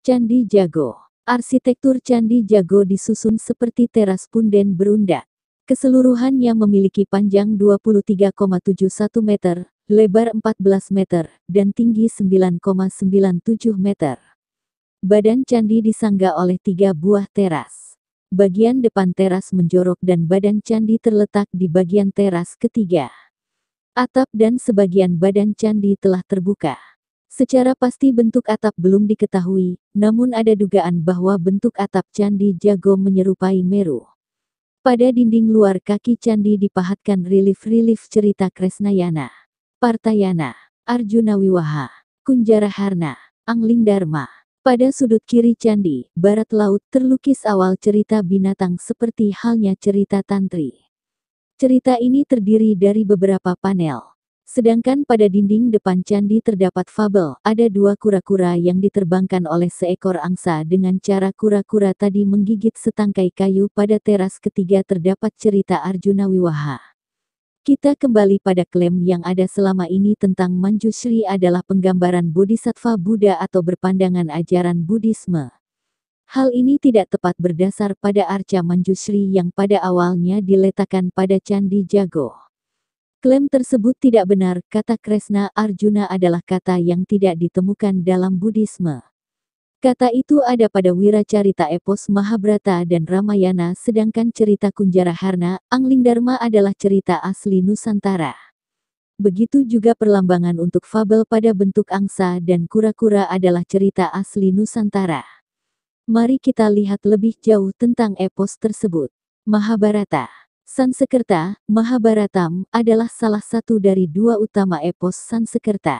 Candi Jago. Arsitektur Candi Jago disusun seperti teras punden berundak. Keseluruhannya memiliki panjang 23,71 meter, lebar 14 meter, dan tinggi 9,97 meter. Badan candi disangga oleh 3 buah teras. Bagian depan teras menjorok dan badan candi terletak di bagian teras ketiga. Atap dan sebagian badan candi telah terbuka. Secara pasti bentuk atap belum diketahui, namun ada dugaan bahwa bentuk atap Candi Jago menyerupai Meru. Pada dinding luar kaki candi dipahatkan relief-relief cerita Kresnayana, Partayana, Arjuna Wiwaha, Kunjaraharna, Anglingdarma. Pada sudut kiri candi, barat laut, terlukis awal cerita binatang seperti halnya cerita Tantri. Cerita ini terdiri dari beberapa panel. Sedangkan pada dinding depan candi terdapat fabel, ada 2 kura-kura yang diterbangkan oleh seekor angsa dengan cara kura-kura tadi menggigit setangkai kayu. Pada teras ketiga terdapat cerita Arjuna Wiwaha. Kita kembali pada klaim yang ada selama ini tentang Manjushri adalah penggambaran Bodhisattva Buddha atau berpandangan ajaran Buddhisme. Hal ini tidak tepat berdasar pada arca Manjushri yang pada awalnya diletakkan pada Candi Jago. Klaim tersebut tidak benar, kata Kresna. Arjuna adalah kata yang tidak ditemukan dalam Buddhisme. Kata itu ada pada Wiracarita epos Mahabharata dan Ramayana, sedangkan cerita Kunjaraharna, Anglingdarma adalah cerita asli Nusantara. Begitu juga perlambangan untuk fabel pada bentuk angsa dan kura-kura adalah cerita asli Nusantara. Mari kita lihat lebih jauh tentang epos tersebut. Mahabharata. Sansekerta, Mahabharatam, adalah salah satu dari 2 utama epos Sansekerta.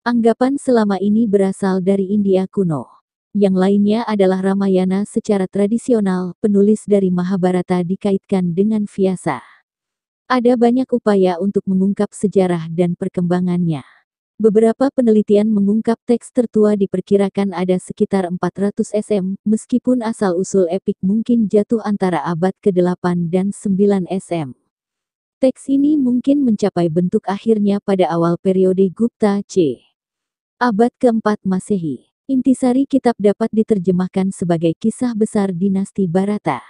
Anggapan selama ini berasal dari India kuno. Yang lainnya adalah Ramayana. Secara tradisional, penulis dari Mahabharata dikaitkan dengan Vyasa. Ada banyak upaya untuk mengungkap sejarah dan perkembangannya. Beberapa penelitian mengungkap teks tertua diperkirakan ada sekitar 400 SM, meskipun asal-usul epik mungkin jatuh antara abad ke-8 dan 9 SM. Teks ini mungkin mencapai bentuk akhirnya pada awal periode Gupta c. abad ke-4 Masehi. Intisari kitab dapat diterjemahkan sebagai kisah besar dinasti Bharata.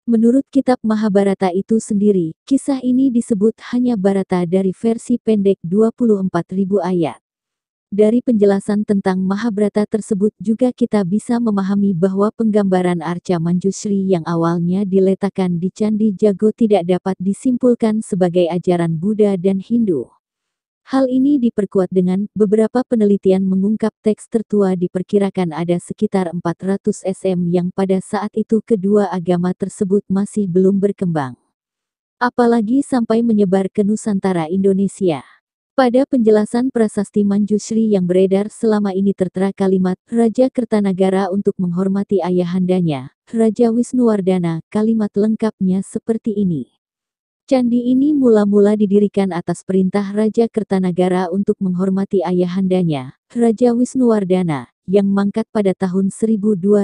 Menurut kitab Mahabharata itu sendiri, kisah ini disebut hanya Bharata dari versi pendek 24.000 ayat. Dari penjelasan tentang Mahabharata tersebut juga kita bisa memahami bahwa penggambaran arca Manjushri yang awalnya diletakkan di Candi Jago tidak dapat disimpulkan sebagai ajaran Buddha dan Hindu. Hal ini diperkuat dengan beberapa penelitian mengungkap teks tertua diperkirakan ada sekitar 400 SM yang pada saat itu kedua agama tersebut masih belum berkembang. Apalagi sampai menyebar ke Nusantara Indonesia. Pada penjelasan prasasti Manjushri yang beredar selama ini tertera kalimat Raja Kertanagara untuk menghormati ayahandanya, Raja Wisnuwardana. Kalimat lengkapnya seperti ini. Candi ini mula-mula didirikan atas perintah Raja Kertanagara untuk menghormati ayahandanya, Raja Wisnuwardana, yang mangkat pada tahun 1268.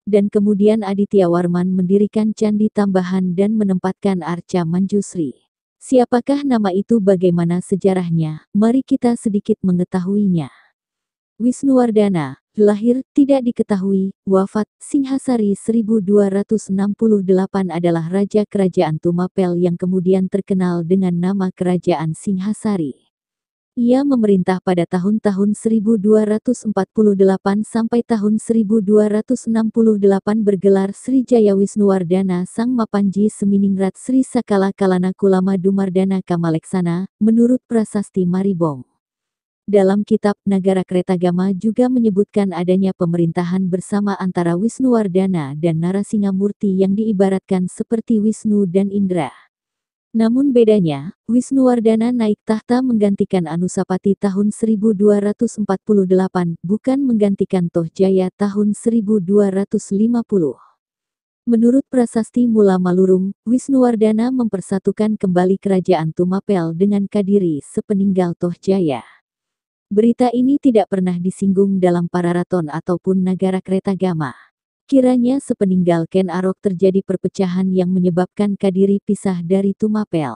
Dan kemudian Adityawarman mendirikan candi tambahan dan menempatkan arca Manjushri. Siapakah nama itu, bagaimana sejarahnya? Mari kita sedikit mengetahuinya. Wisnuwardana, lahir, tidak diketahui, wafat, Singhasari 1268 adalah raja kerajaan Tumapel yang kemudian terkenal dengan nama kerajaan Singhasari. Ia memerintah pada tahun-tahun 1248 sampai tahun 1268 bergelar Sri Jaya Wisnuwardana Sang Mapanji Seminingrat Sri Sakala Kalana Kulama Dumardana Kamaleksana, menurut prasasti Maribong. Dalam kitab Nagara Kretagama juga menyebutkan adanya pemerintahan bersama antara Wisnuwardana dan Narasingamurti yang diibaratkan seperti Wisnu dan Indra. Namun bedanya, Wisnuwardana naik tahta menggantikan Anusapati tahun 1248, bukan menggantikan Tohjaya tahun 1250. Menurut prasasti Mula Malurung, Wisnuwardana mempersatukan kembali kerajaan Tumapel dengan Kadiri sepeninggal Tohjaya. Berita ini tidak pernah disinggung dalam Pararaton ataupun Nagara Kretagama. Kiranya sepeninggal Ken Arok terjadi perpecahan yang menyebabkan Kadiri pisah dari Tumapel.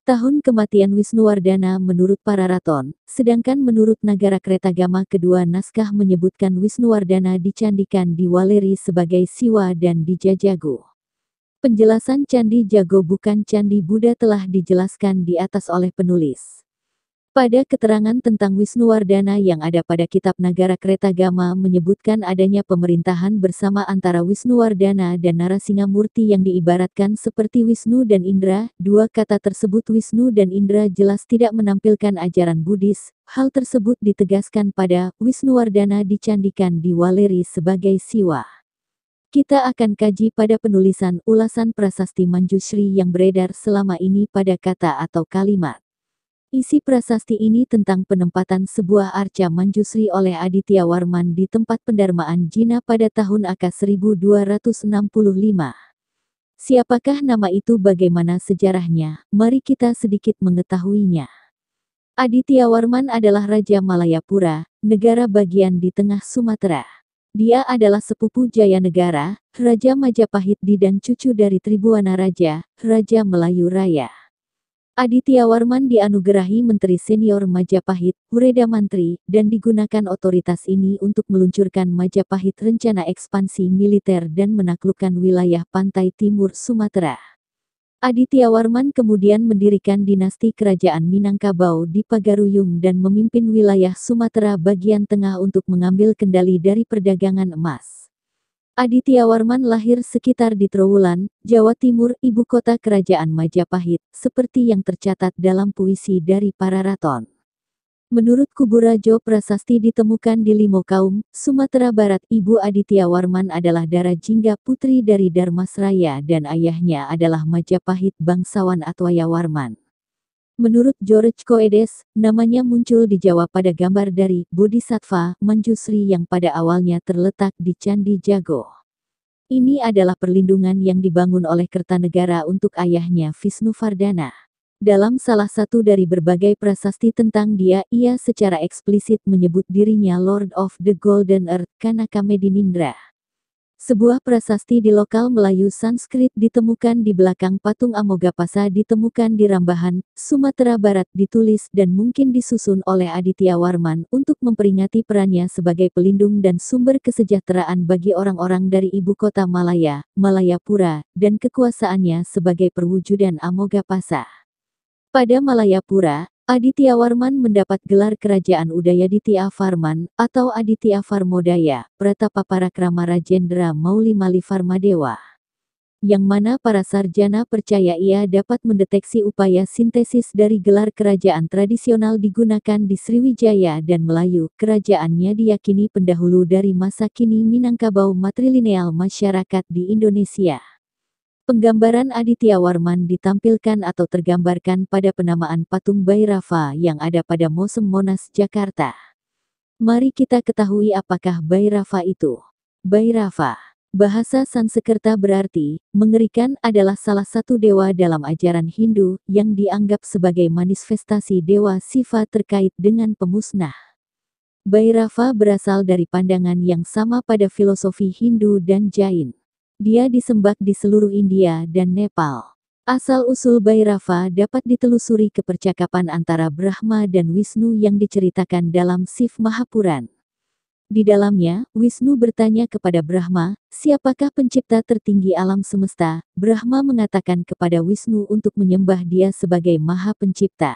Tahun kematian Wisnuwardana menurut Pararaton, sedangkan menurut Nagara Kretagama kedua naskah menyebutkan Wisnuwardana dicandikan di Waleri sebagai Siwa dan di Jajago. Penjelasan Candi Jago bukan Candi Buddha telah dijelaskan di atas oleh penulis. Pada keterangan tentang Wisnuwardana yang ada pada kitab Nagara Kretagama menyebutkan adanya pemerintahan bersama antara Wisnuwardana dan Narasingamurti yang diibaratkan seperti Wisnu dan Indra. Dua kata tersebut Wisnu dan Indra jelas tidak menampilkan ajaran Buddhis. Hal tersebut ditegaskan pada Wisnuwardana dicandikan di Waleri sebagai Siwa. Kita akan kaji pada penulisan ulasan prasasti Manjushri yang beredar selama ini pada kata atau kalimat. Isi prasasti ini tentang penempatan sebuah arca Manjusri oleh Aditya Warman di tempat pendarmaan Jina pada tahun AK 1265. Siapakah nama itu, bagaimana sejarahnya? Mari kita sedikit mengetahuinya. Aditya Warman adalah Raja Malayapura, negara bagian di tengah Sumatera. Dia adalah sepupu Jayanegara, Raja Majapahit dan cucu dari Tribuana Raja, Raja Melayu Raya. Aditya Warman dianugerahi Menteri Senior Majapahit, Hureda Mantri, dan digunakan otoritas ini untuk meluncurkan Majapahit rencana ekspansi militer dan menaklukkan wilayah pantai timur Sumatera. Aditya Warman kemudian mendirikan dinasti kerajaan Minangkabau di Pagaruyung dan memimpin wilayah Sumatera bagian tengah untuk mengambil kendali dari perdagangan emas. Aditya Warman lahir sekitar di Trowulan, Jawa Timur, ibu kota kerajaan Majapahit, seperti yang tercatat dalam puisi dari Pararaton. Menurut Kuburajo prasasti ditemukan di Limaukaum, Sumatera Barat. Ibu Aditya Warman adalah Dara Jingga, putri dari Darmasraya, dan ayahnya adalah Majapahit bangsawan Atwaya Warman. Menurut George Coedes, namanya muncul di Jawa pada gambar dari Bodhisattva Manjusri yang pada awalnya terletak di Candi Jago. Ini adalah perlindungan yang dibangun oleh Kertanegara untuk ayahnya Visnuvardhana. Dalam salah satu dari berbagai prasasti tentang dia, ia secara eksplisit menyebut dirinya Lord of the Golden Earth Kanakamedinindra. Sebuah prasasti di lokal Melayu Sanskrit ditemukan di belakang patung Amogapasa ditemukan di Rambahan, Sumatera Barat, ditulis dan mungkin disusun oleh Aditya Warman untuk memperingati perannya sebagai pelindung dan sumber kesejahteraan bagi orang-orang dari ibu kota Malaya, Malayapura, dan kekuasaannya sebagai perwujudan Amogapasa. Pada Malayapura, Aditya Warman mendapat gelar kerajaan Udayaditya Varman atau Aditya Varmodaya, Pratapaparakrama Rajendra Mauli Malivarmadewa. Yang mana para sarjana percaya ia dapat mendeteksi upaya sintesis dari gelar kerajaan tradisional digunakan di Sriwijaya dan Melayu. Kerajaannya diyakini pendahulu dari masa kini Minangkabau matrilineal masyarakat di Indonesia. Penggambaran Aditya Warman ditampilkan atau tergambarkan pada penamaan patung Bhairava yang ada pada Mosem Monas, Jakarta. Mari kita ketahui apakah Bhairava itu. Bhairava, bahasa Sanskerta berarti mengerikan, adalah salah satu dewa dalam ajaran Hindu yang dianggap sebagai manifestasi dewa Siva terkait dengan pemusnah. Bhairava berasal dari pandangan yang sama pada filosofi Hindu dan Jain. Dia disembah di seluruh India dan Nepal. Asal-usul Bhairava dapat ditelusuri ke percakapan antara Brahma dan Wisnu yang diceritakan dalam Shiv Mahapuran. Di dalamnya, Wisnu bertanya kepada Brahma, siapakah pencipta tertinggi alam semesta? Brahma mengatakan kepada Wisnu untuk menyembah dia sebagai Maha Pencipta.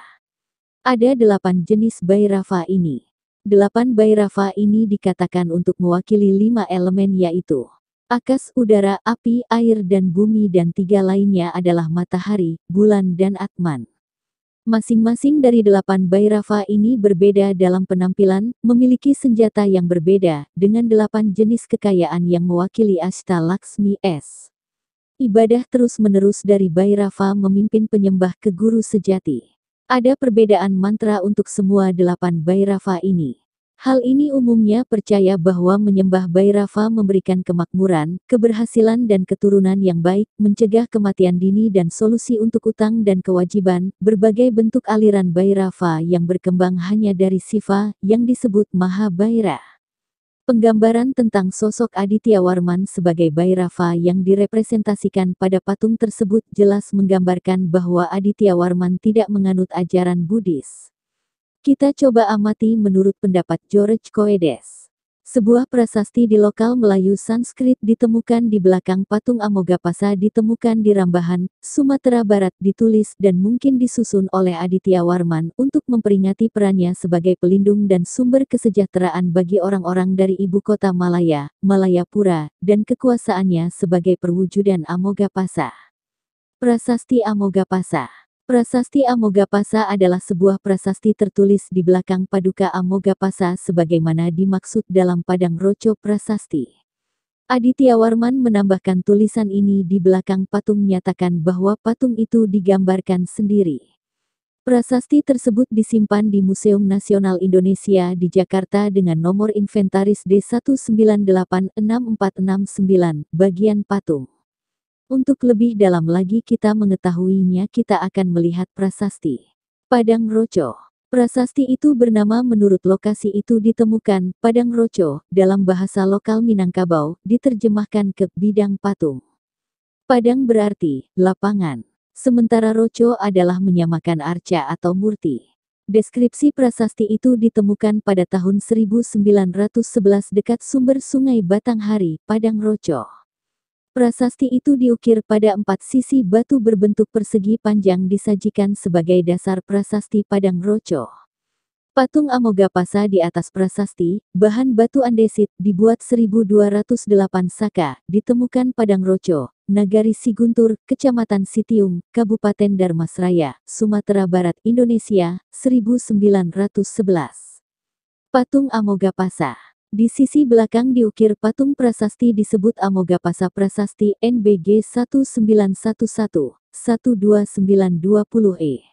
Ada 8 jenis Bhairava ini. 8 Bhairava ini dikatakan untuk mewakili 5 elemen yaitu Akas, udara, api, air dan bumi, dan 3 lainnya adalah matahari, bulan dan Atman. Masing-masing dari 8 Bhairava ini berbeda dalam penampilan, memiliki senjata yang berbeda, dengan 8 jenis kekayaan yang mewakili Ashta Laksmi S. Ibadah terus-menerus dari Bhairava memimpin penyembah ke guru sejati. Ada perbedaan mantra untuk semua 8 Bhairava ini. Hal ini umumnya percaya bahwa menyembah Bhairava memberikan kemakmuran, keberhasilan dan keturunan yang baik, mencegah kematian dini dan solusi untuk utang dan kewajiban. Berbagai bentuk aliran Bhairava yang berkembang hanya dari Siva, yang disebut Maha Bhaira. Penggambaran tentang sosok Aditya Warman sebagai Bhairava yang direpresentasikan pada patung tersebut jelas menggambarkan bahwa Aditya Warman tidak menganut ajaran Buddhis. Kita coba amati menurut pendapat George Coedes. Sebuah prasasti di lokal Melayu Sanskrit ditemukan di belakang patung Amoghapasa ditemukan di Rambahan, Sumatera Barat ditulis dan mungkin disusun oleh Aditya Warman untuk memperingati perannya sebagai pelindung dan sumber kesejahteraan bagi orang-orang dari ibu kota Malaya, Malayapura, dan kekuasaannya sebagai perwujudan Amoghapasa. Prasasti Amoghapasa. Prasasti Amoghapasa adalah sebuah prasasti tertulis di belakang Paduka Amoghapasa sebagaimana dimaksud dalam Padang Roco Prasasti. Aditya Warman menambahkan tulisan ini di belakang patung menyatakan bahwa patung itu digambarkan sendiri. Prasasti tersebut disimpan di Museum Nasional Indonesia di Jakarta dengan nomor inventaris D1986469, bagian patung. Untuk lebih dalam lagi kita mengetahuinya kita akan melihat prasasti Padang Roco. Prasasti itu bernama menurut lokasi itu ditemukan, Padang Roco, dalam bahasa lokal Minangkabau, diterjemahkan ke bidang patung. Padang berarti lapangan, sementara Roco adalah menyamakan arca atau murti. Deskripsi prasasti itu ditemukan pada tahun 1911 dekat sumber Sungai Batanghari, Padang Roco. Prasasti itu diukir pada 4 sisi batu berbentuk persegi panjang disajikan sebagai dasar prasasti Padang Roco. Patung Amoghapasa di atas prasasti, bahan batu andesit, dibuat 1208 saka, ditemukan Padang Roco, Nagari Siguntur, Kecamatan Sitiung, Kabupaten Dharmasraya, Sumatera Barat, Indonesia, 1911. Patung Amoghapasa. Di sisi belakang diukir patung prasasti disebut Amoghapasa Prasasti NBG 1911-12920E.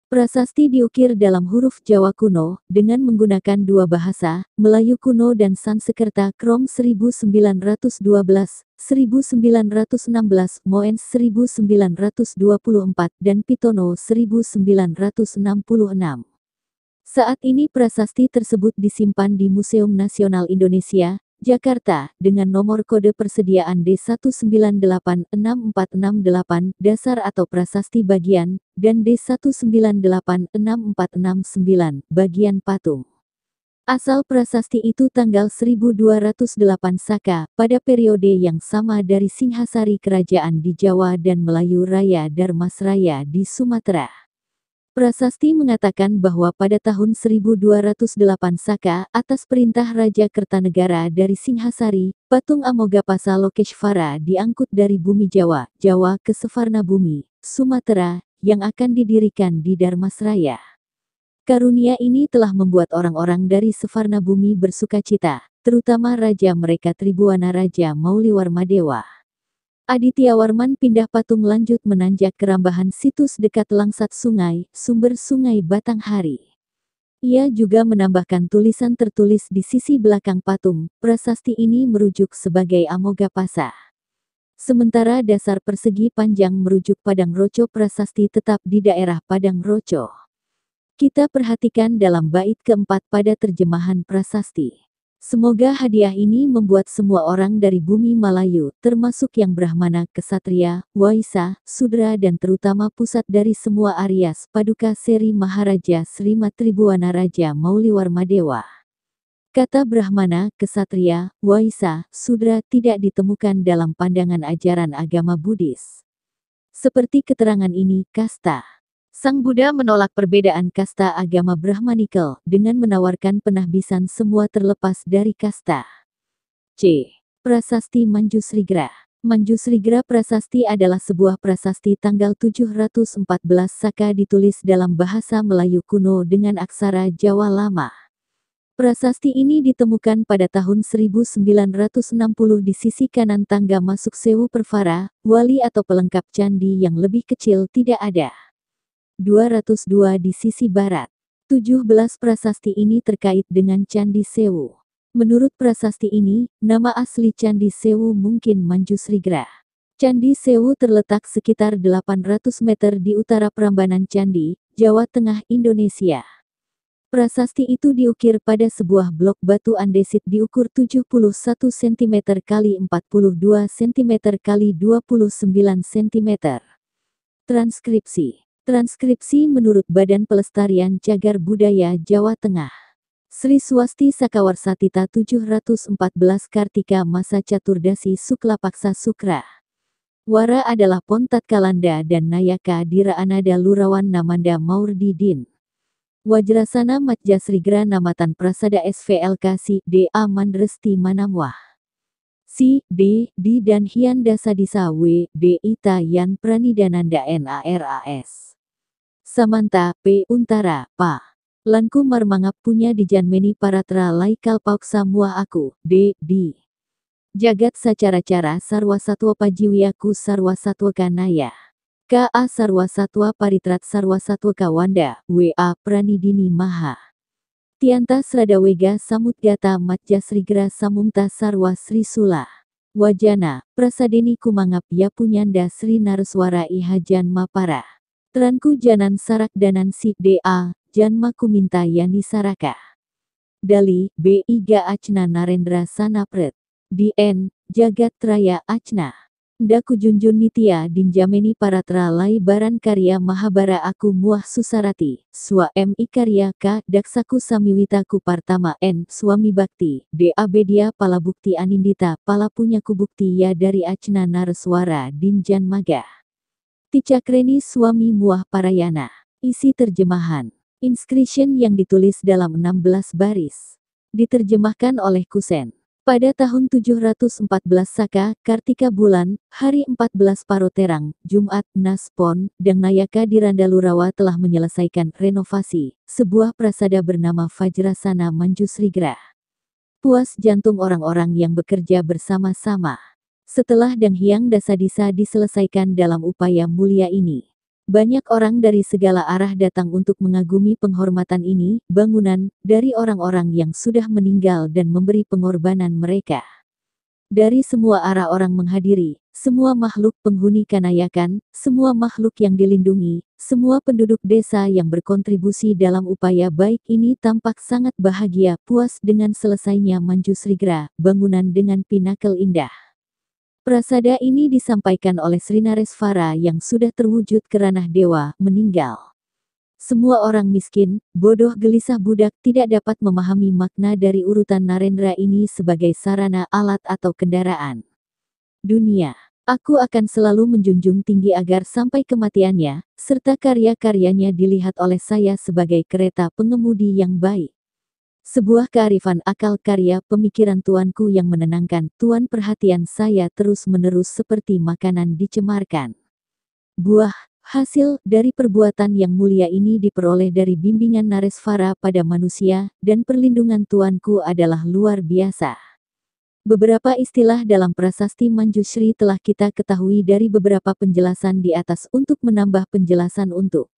Prasasti diukir dalam huruf Jawa kuno, dengan menggunakan dua bahasa, Melayu kuno dan Sanskerta Krom 1912, 1916, Moens 1924, dan Pitono 1966. Saat ini prasasti tersebut disimpan di Museum Nasional Indonesia, Jakarta, dengan nomor kode persediaan D1986468, dasar atau prasasti bagian, dan D1986469, bagian patung. Asal prasasti itu tanggal 1208 Saka, pada periode yang sama dari Singhasari Kerajaan di Jawa dan Melayu Raya Dharmasraya di Sumatera. Prasasti mengatakan bahwa pada tahun 1208 Saka, atas perintah Raja Kertanegara dari Singhasari, patung Amoghapasa Lokeshvara diangkut dari bumi Jawa, ke Sefarnabumi, Sumatera, yang akan didirikan di Dharmasraya. Karunia ini telah membuat orang-orang dari Sefarnabumi bersukacita, terutama raja mereka Tribuana Raja Mauliwarmadewa. Aditya Warman pindah patung lanjut menanjak ke Rambahan situs dekat langsat sungai, sumber Sungai Batanghari. Ia juga menambahkan tulisan tertulis di sisi belakang patung, prasasti ini merujuk sebagai Amoghapasa. Sementara dasar persegi panjang merujuk Padang Roco prasasti tetap di daerah Padang Roco. Kita perhatikan dalam bait keempat pada terjemahan prasasti. Semoga hadiah ini membuat semua orang dari bumi Malayu, termasuk yang Brahmana, Ksatria, Waisa, Sudra dan terutama pusat dari semua Aryas, Paduka Seri Maharaja Srimat Tribuana Raja Mauliwarmadewa. Kata Brahmana, Ksatria, Waisa, Sudra tidak ditemukan dalam pandangan ajaran agama Buddhis. Seperti keterangan ini, kasta. Sang Buddha menolak perbedaan kasta agama Brahmanical dengan menawarkan penahbisan semua terlepas dari kasta. C. Prasasti Manjusrigra. Manjusrigra Prasasti adalah sebuah prasasti tanggal 714 Saka ditulis dalam bahasa Melayu kuno dengan aksara Jawa lama. Prasasti ini ditemukan pada tahun 1960 di sisi kanan tangga masuk Sewu Perfara, wali atau pelengkap candi yang lebih kecil tidak ada. 202 di sisi barat. 17 prasasti ini terkait dengan Candi Sewu. Menurut prasasti ini, nama asli Candi Sewu mungkin Manjusrigra. Candi Sewu terletak sekitar 800 meter di utara Prambanan Candi, Jawa Tengah, Indonesia. Prasasti itu diukir pada sebuah blok batu andesit diukur 71 cm x 42 cm x 29 cm. Transkripsi. Transkripsi menurut Badan Pelestarian Cagar Budaya Jawa Tengah. Sri Swasti Sakawarsatita 714 Kartika Masa Caturdasi Suklapaksa Sukra. Wara adalah Pontat Kalanda dan Nayaka Dira Anada Lurawan Namanda Maurdidin. Wajrasana Matjasrigra Namatan Prasada SVLK Si D.A. Mandresti Manamwah. Si D. Di dan Hian Dasadisa W. D. Ita Yan Pranidananda NARAS. Samanta P. Untara Pa. Lanku Marmangap punya dijanmeni paratra laikal pauksa muah aku D. Di. Jagat sacara-cara sarwa satwa pajiwiaku sarwa satwa kanaya. K.A. Sarwa Satwa Paritrat Sarwa Satwa Kawanda, W.A. Pranidini Maha. Tianta Sradawega Samudgata Matjasrigra Samumta Sarwa Sri Sula. Wajana, Prasadeni Kumangap Yapunyanda Sri Nareswara Ihajan Mapara. Tranku Janan Sarak Danan Si D.A. Janma Kuminta Yani Saraka. Dali, B. Iga Acna Narendra Sanapret. D.N. Jagat Raya Acna. Daku Junjun Nitya Dinjameni Paratra Lai Baran Karya Mahabara Aku Muah Susarati, Swa M. Ikarya K. Daksaku Samiwitaku Partama N. Suami Bakti, D. Abedia Palabukti Anindita Palapunyaku Bukti Ya dari Acna Nareswara Dinjan Maga. Ticakreni Suami Muah Parayana. Isi terjemahan. Inscription yang ditulis dalam 16 baris. Diterjemahkan oleh Kusen. Pada tahun 714 Saka, Kartika bulan, hari 14 Paroterang, Jumat, Naspon, dan Nayaka di Randalurawa telah menyelesaikan renovasi, sebuah prasada bernama Vajrasana Manjusrigra. Puas jantung orang-orang yang bekerja bersama-sama. Setelah Dang Hyang Dasadisa diselesaikan dalam upaya mulia ini, banyak orang dari segala arah datang untuk mengagumi penghormatan ini, bangunan, dari orang-orang yang sudah meninggal dan memberi pengorbanan mereka. Dari semua arah orang menghadiri, semua makhluk penghuni Kanayakan, semua makhluk yang dilindungi, semua penduduk desa yang berkontribusi dalam upaya baik ini tampak sangat bahagia puas dengan selesainya Manjusrigra, bangunan dengan pinakel indah. Prasada ini disampaikan oleh Srinaresvara yang sudah terwujud ke ranah dewa, meninggal. Semua orang miskin, bodoh gelisah budak tidak dapat memahami makna dari urutan Narendra ini sebagai sarana alat atau kendaraan. Dunia. Aku akan selalu menjunjung tinggi agar sampai kematiannya, serta karya-karyanya dilihat oleh saya sebagai kereta pengemudi yang baik. Sebuah kearifan akal karya pemikiran tuanku yang menenangkan, tuan perhatian saya terus-menerus seperti makanan dicemarkan. Buah, hasil dari perbuatan yang mulia ini diperoleh dari bimbingan Naresvara pada manusia, dan perlindungan tuanku adalah luar biasa. Beberapa istilah dalam prasasti Manjushri telah kita ketahui dari beberapa penjelasan di atas untuk menambah penjelasan untuk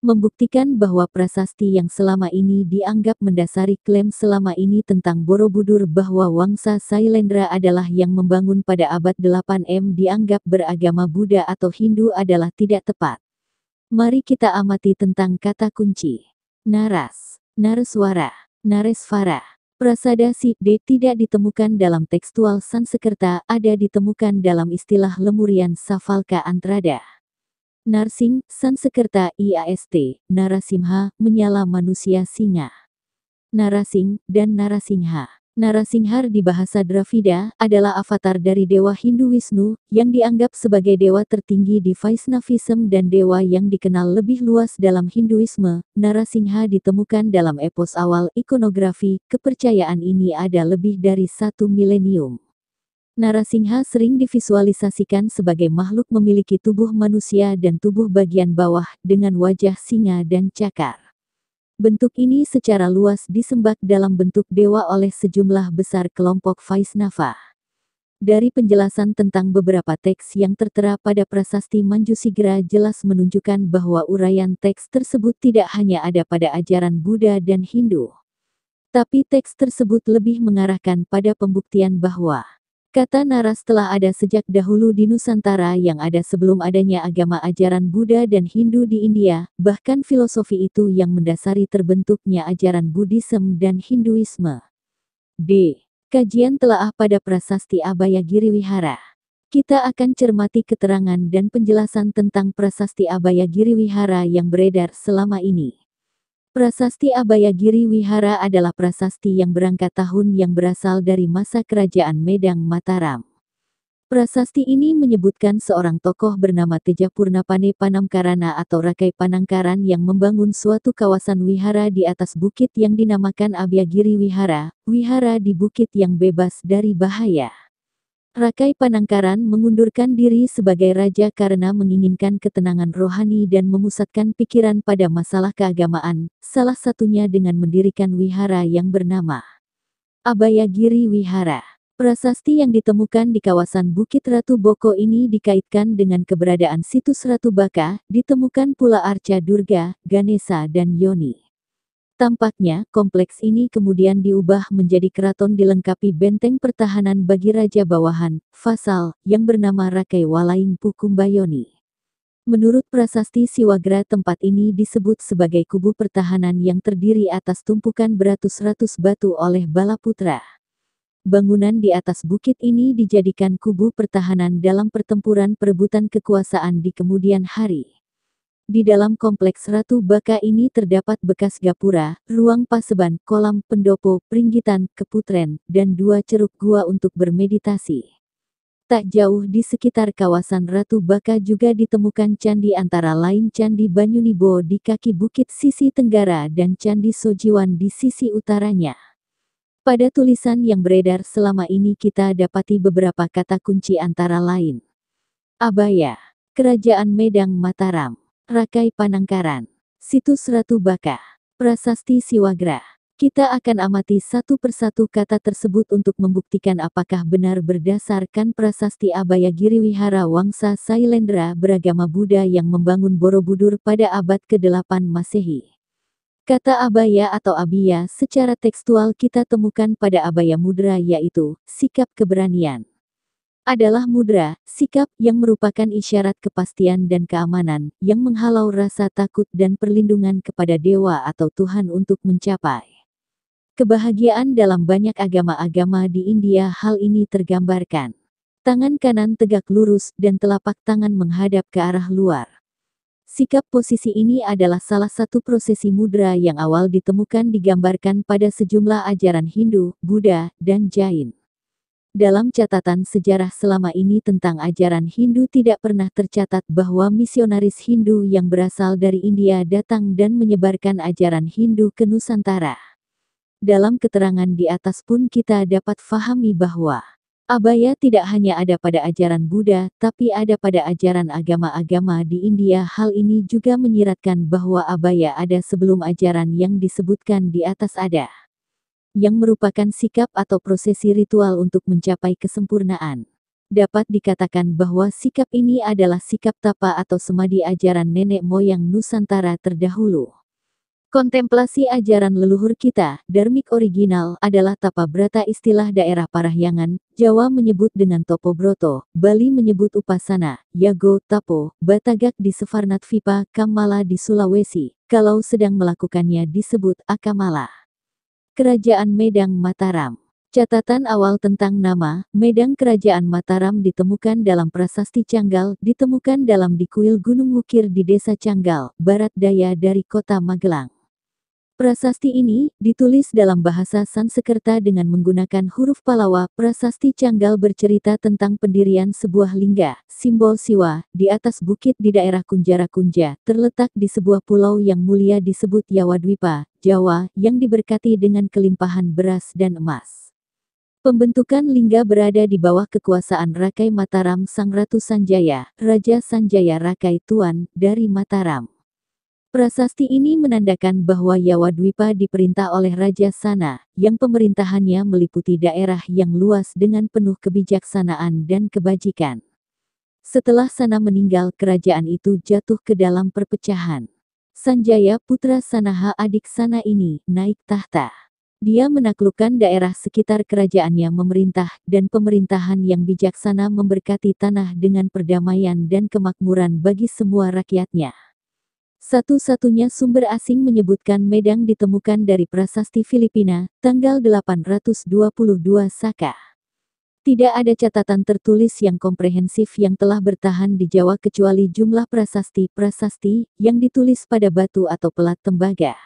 membuktikan bahwa prasasti yang selama ini dianggap mendasari klaim selama ini tentang Borobudur bahwa Wangsa Sailendra adalah yang membangun pada abad 8M dianggap beragama Buddha atau Hindu adalah tidak tepat. Mari kita amati tentang kata kunci. Naras, Nareswara, Naresvara. Prasada Si D tidak ditemukan dalam tekstual Sansekerta, ada ditemukan dalam istilah Lemurian Savalka Antrada. Narsing, Sansekerta IAST, Narasimha, menyala manusia singa. Narasing, dan Narasingha. Narasinghar di bahasa Dravida, adalah avatar dari Dewa Hindu Wisnu, yang dianggap sebagai dewa tertinggi di Vaishnavism dan dewa yang dikenal lebih luas dalam Hinduisme. Narasingha ditemukan dalam epos awal ikonografi, kepercayaan ini ada lebih dari 1 milenium. Narasingha sering divisualisasikan sebagai makhluk memiliki tubuh manusia dan tubuh bagian bawah, dengan wajah singa dan cakar. Bentuk ini secara luas disembah dalam bentuk dewa oleh sejumlah besar kelompok Vaisnava. Dari penjelasan tentang beberapa teks yang tertera pada prasasti Manjushrigra jelas menunjukkan bahwa uraian teks tersebut tidak hanya ada pada ajaran Buddha dan Hindu. Tapi teks tersebut lebih mengarahkan pada pembuktian bahwa Kata naras telah ada sejak dahulu di Nusantara yang ada sebelum adanya agama ajaran Buddha dan Hindu di India, bahkan filosofi itu yang mendasari terbentuknya ajaran Buddhisme dan Hinduisme. D. Kajian telaah pada Prasasti Abhayagiri Wihara. Kita akan cermati keterangan dan penjelasan tentang Prasasti Abhayagiri Wihara yang beredar selama ini. Prasasti Abhayagiri Wihara adalah prasasti yang berangkat tahun yang berasal dari masa kerajaan Medang Mataram. Prasasti ini menyebutkan seorang tokoh bernama Tejapurnapane Panamkarana atau Rakai Panangkaran yang membangun suatu kawasan wihara di atas bukit yang dinamakan Abhayagiri Wihara, wihara di bukit yang bebas dari bahaya. Rakai Panangkaran mengundurkan diri sebagai raja karena menginginkan ketenangan rohani dan memusatkan pikiran pada masalah keagamaan, salah satunya dengan mendirikan wihara yang bernama Abhayagiri Wihara. Prasasti yang ditemukan di kawasan Bukit Ratu Boko ini dikaitkan dengan keberadaan situs Ratu Baka, ditemukan pula arca Durga, Ganesha dan Yoni. Tampaknya, kompleks ini kemudian diubah menjadi keraton dilengkapi benteng pertahanan bagi raja bawahan, vasal, yang bernama Rakai Walaing Pukumbayoni. Menurut prasasti Siwagra tempat ini disebut sebagai kubu pertahanan yang terdiri atas tumpukan beratus-ratus batu oleh Balaputra. Bangunan di atas bukit ini dijadikan kubu pertahanan dalam pertempuran perebutan kekuasaan di kemudian hari. Di dalam kompleks Ratu Baka ini terdapat bekas gapura, ruang paseban, kolam pendopo, pringgitan, keputren, dan 2 ceruk gua untuk bermeditasi. Tak jauh di sekitar kawasan Ratu Baka juga ditemukan candi antara lain Candi Banyunibo di kaki bukit sisi tenggara dan Candi Sojiwan di sisi utaranya. Pada tulisan yang beredar selama ini kita dapati beberapa kata kunci antara lain. Abaya, Kerajaan Medang Mataram, Rakai Panangkaran, Situs Ratu Baka, Prasasti Siwagra. Kita akan amati satu persatu kata tersebut untuk membuktikan apakah benar berdasarkan Prasasti Abhayagiri Wihara Wangsa Sailendra beragama Buddha yang membangun Borobudur pada abad ke-8 Masehi. Kata abaya atau abiya secara tekstual kita temukan pada abaya mudra yaitu, sikap keberanian. Adalah mudra, sikap yang merupakan isyarat kepastian dan keamanan, yang menghalau rasa takut dan perlindungan kepada dewa atau Tuhan untuk mencapai kebahagiaan. Dalam banyak agama-agama di India hal ini tergambarkan. Tangan kanan tegak lurus dan telapak tangan menghadap ke arah luar. Sikap posisi ini adalah salah satu prosesi mudra yang awal ditemukan digambarkan pada sejumlah ajaran Hindu, Buddha, dan Jain. Dalam catatan sejarah selama ini tentang ajaran Hindu tidak pernah tercatat bahwa misionaris Hindu yang berasal dari India datang dan menyebarkan ajaran Hindu ke Nusantara. Dalam keterangan di atas pun kita dapat fahami bahwa abaya tidak hanya ada pada ajaran Buddha, tapi ada pada ajaran agama-agama di India. Hal ini juga menyiratkan bahwa abaya ada sebelum ajaran yang disebutkan di atas ada, yang merupakan sikap atau prosesi ritual untuk mencapai kesempurnaan. Dapat dikatakan bahwa sikap ini adalah sikap tapa atau semadi ajaran nenek moyang Nusantara terdahulu. Kontemplasi ajaran leluhur kita, dharmik original, adalah tapa brata istilah daerah Parahyangan, Jawa menyebut dengan topo broto, Bali menyebut upasana, yago, tapo, Batagak di Sefarnatvipa, Kamala di Sulawesi, kalau sedang melakukannya disebut akamala. Kerajaan Medang Mataram. Catatan awal tentang nama, Medang Kerajaan Mataram ditemukan dalam Prasasti Canggal, ditemukan dalam di kuil Gunung Wukir di Desa Canggal, Barat Daya dari Kota Magelang. Prasasti ini ditulis dalam bahasa Sanskerta dengan menggunakan huruf Palawa. Prasasti Canggal bercerita tentang pendirian sebuah lingga, simbol siwa, di atas bukit di daerah Kunjara-Kunja, terletak di sebuah pulau yang mulia disebut Yawadwipa, Jawa, yang diberkati dengan kelimpahan beras dan emas. Pembentukan lingga berada di bawah kekuasaan Rakai Mataram Sang Ratu Sanjaya, Raja Sanjaya Rakai Tuan, dari Mataram. Prasasti ini menandakan bahwa Yawadwipa diperintah oleh Raja Sana, yang pemerintahannya meliputi daerah yang luas dengan penuh kebijaksanaan dan kebajikan. Setelah Sana meninggal, kerajaan itu jatuh ke dalam perpecahan. Sanjaya putra Sanaha adik Sana ini naik tahta. Dia menaklukkan daerah sekitar kerajaannya memerintah, dan pemerintahan yang bijaksana memberkati tanah dengan perdamaian dan kemakmuran bagi semua rakyatnya. Satu-satunya sumber asing menyebutkan Medang ditemukan dari prasasti Filipina, tanggal 822 Saka. Tidak ada catatan tertulis yang komprehensif yang telah bertahan di Jawa kecuali jumlah prasasti-prasasti yang ditulis pada batu atau pelat tembaga.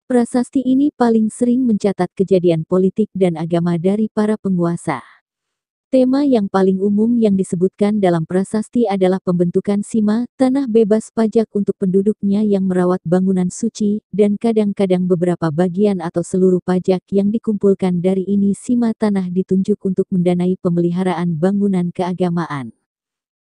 Prasasti ini paling sering mencatat kejadian politik dan agama dari para penguasa. Tema yang paling umum yang disebutkan dalam prasasti adalah pembentukan sima, tanah bebas pajak untuk penduduknya yang merawat bangunan suci, dan kadang-kadang beberapa bagian atau seluruh pajak yang dikumpulkan dari ini sima tanah ditunjuk untuk mendanai pemeliharaan bangunan keagamaan.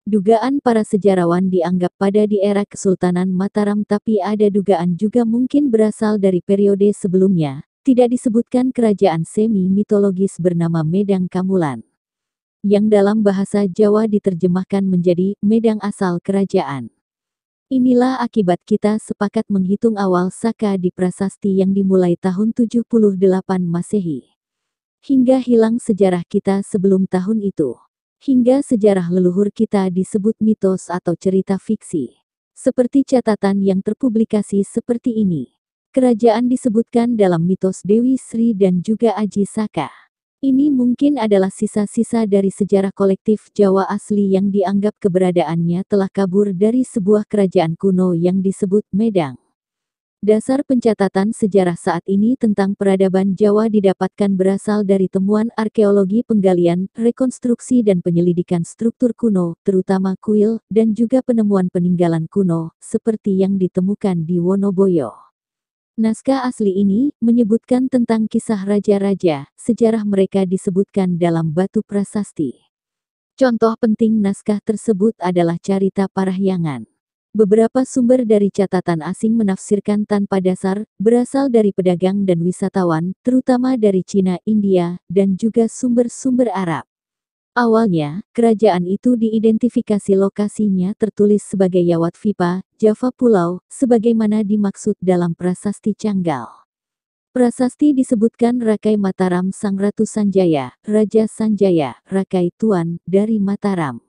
Dugaan para sejarawan dianggap pada di era Kesultanan Mataram, tapi ada dugaan juga mungkin berasal dari periode sebelumnya. Tidak disebutkan kerajaan semi-mitologis bernama Medang Kamulan, yang dalam bahasa Jawa diterjemahkan menjadi Medang asal kerajaan. Inilah akibat kita sepakat menghitung awal Saka di prasasti yang dimulai tahun 78 Masehi. Hingga hilang sejarah kita sebelum tahun itu. Hingga sejarah leluhur kita disebut mitos atau cerita fiksi. Seperti catatan yang terpublikasi seperti ini. Kerajaan disebutkan dalam mitos Dewi Sri dan juga Aji Saka. Ini mungkin adalah sisa-sisa dari sejarah kolektif Jawa asli yang dianggap keberadaannya telah kabur dari sebuah kerajaan kuno yang disebut Medang. Dasar pencatatan sejarah saat ini tentang peradaban Jawa didapatkan berasal dari temuan arkeologi, penggalian, rekonstruksi dan penyelidikan struktur kuno, terutama kuil, dan juga penemuan peninggalan kuno, seperti yang ditemukan di Wonoboyo. Naskah asli ini menyebutkan tentang kisah raja-raja, sejarah mereka disebutkan dalam batu prasasti. Contoh penting naskah tersebut adalah Carita Parahyangan. Beberapa sumber dari catatan asing menafsirkan tanpa dasar, berasal dari pedagang dan wisatawan, terutama dari Cina, India, dan juga sumber-sumber Arab. Awalnya, kerajaan itu diidentifikasi lokasinya tertulis sebagai Yawatvipa, Java Pulau, sebagaimana dimaksud dalam prasasti Canggal. Prasasti disebutkan Rakai Mataram Sang Ratu Sanjaya, Raja Sanjaya, Rakai Tuan, dari Mataram.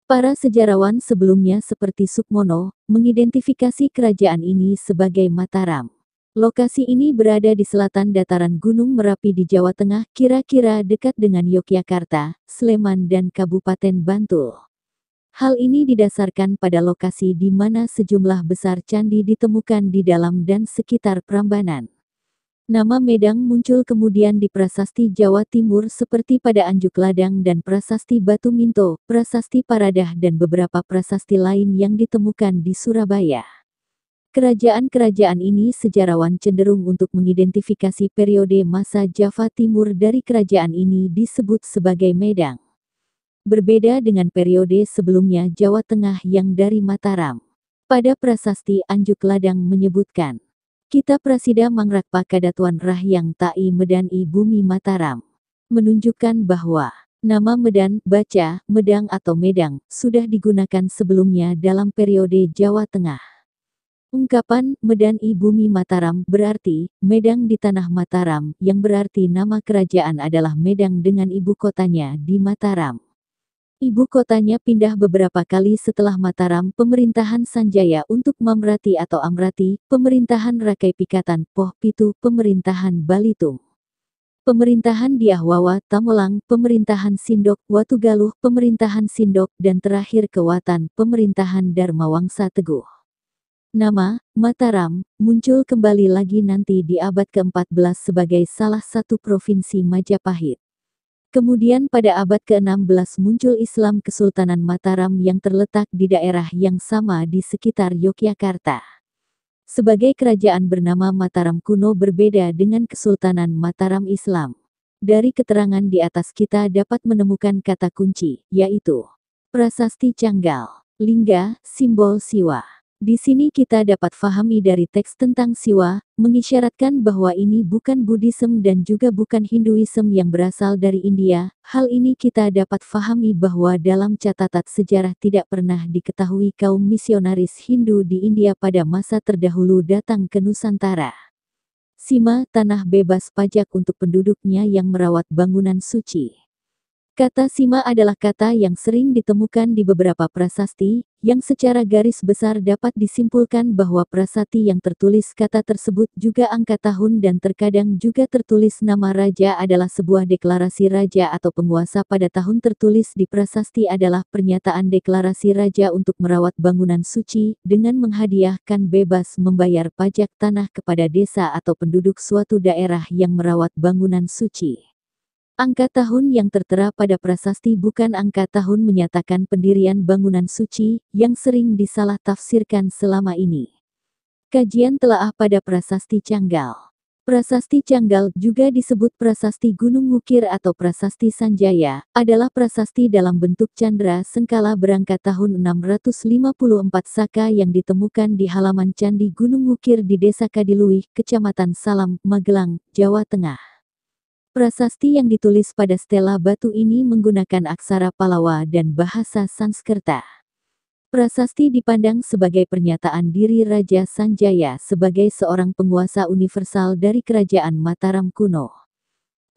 Para sejarawan sebelumnya seperti Sukmono, mengidentifikasi kerajaan ini sebagai Mataram. Lokasi ini berada di selatan dataran Gunung Merapi di Jawa Tengah, kira-kira dekat dengan Yogyakarta, Sleman dan Kabupaten Bantul. Hal ini didasarkan pada lokasi di mana sejumlah besar candi ditemukan di dalam dan sekitar Prambanan. Nama Medang muncul kemudian di prasasti Jawa Timur seperti pada Anjuk Ladang dan prasasti Batu Minto, prasasti Paradah dan beberapa prasasti lain yang ditemukan di Surabaya. Kerajaan-kerajaan ini sejarawan cenderung untuk mengidentifikasi periode masa Java Timur dari kerajaan ini disebut sebagai Medang. Berbeda dengan periode sebelumnya Jawa Tengah yang dari Mataram. Pada prasasti Anjuk Ladang menyebutkan, Kita Prasida Mangrakpa Kadatuan Rahyang Tai Medan I Bumi Mataram, menunjukkan bahwa nama Medan, baca, Medang atau Medang, sudah digunakan sebelumnya dalam periode Jawa Tengah. Ungkapan Medan I Bumi Mataram berarti Medang di tanah Mataram, yang berarti nama kerajaan adalah Medang dengan ibu kotanya di Mataram. Ibu kotanya pindah beberapa kali setelah Mataram, pemerintahan Sanjaya untuk Mamrati atau Amrati, pemerintahan Rakai Pikatan, Poh Pitu, pemerintahan Balitung, pemerintahan Diahwawa, Tamolang, pemerintahan Sindok, Watugaluh, pemerintahan Sindok, dan terakhir Kewatan, pemerintahan Dharmawangsa Teguh. Nama Mataram muncul kembali lagi nanti di abad ke-14 sebagai salah satu provinsi Majapahit. Kemudian pada abad ke-16 muncul Islam Kesultanan Mataram yang terletak di daerah yang sama di sekitar Yogyakarta. Sebagai kerajaan bernama Mataram kuno berbeda dengan Kesultanan Mataram Islam. Dari keterangan di atas kita dapat menemukan kata kunci, yaitu Prasasti Canggal, Lingga, simbol Siwa. Di sini kita dapat fahami dari teks tentang Siwa, mengisyaratkan bahwa ini bukan Buddhisme dan juga bukan Hinduisme yang berasal dari India. Hal ini kita dapat fahami bahwa dalam catatan sejarah tidak pernah diketahui kaum misionaris Hindu di India pada masa terdahulu datang ke Nusantara. Sima, tanah bebas pajak untuk penduduknya yang merawat bangunan suci. Kata Sima adalah kata yang sering ditemukan di beberapa prasasti, yang secara garis besar dapat disimpulkan bahwa prasasti yang tertulis kata tersebut juga angka tahun dan terkadang juga tertulis nama raja adalah sebuah deklarasi raja atau penguasa pada tahun. Tertulis di prasasti adalah pernyataan deklarasi raja untuk merawat bangunan suci, dengan menghadiahkan bebas membayar pajak tanah kepada desa atau penduduk suatu daerah yang merawat bangunan suci. Angka tahun yang tertera pada prasasti bukan angka tahun menyatakan pendirian bangunan suci, yang sering disalah tafsirkan selama ini. Kajian telaah pada prasasti Canggal. Prasasti Canggal, juga disebut prasasti Gunung Wukir atau prasasti Sanjaya, adalah prasasti dalam bentuk candra sengkala berangka tahun 654 Saka yang ditemukan di halaman Candi Gunung Wukir di Desa Kadiluih, Kecamatan Salam, Magelang, Jawa Tengah. Prasasti yang ditulis pada stela batu ini menggunakan aksara Palawa dan bahasa Sanskerta. Prasasti dipandang sebagai pernyataan diri Raja Sanjaya sebagai seorang penguasa universal dari Kerajaan Mataram kuno.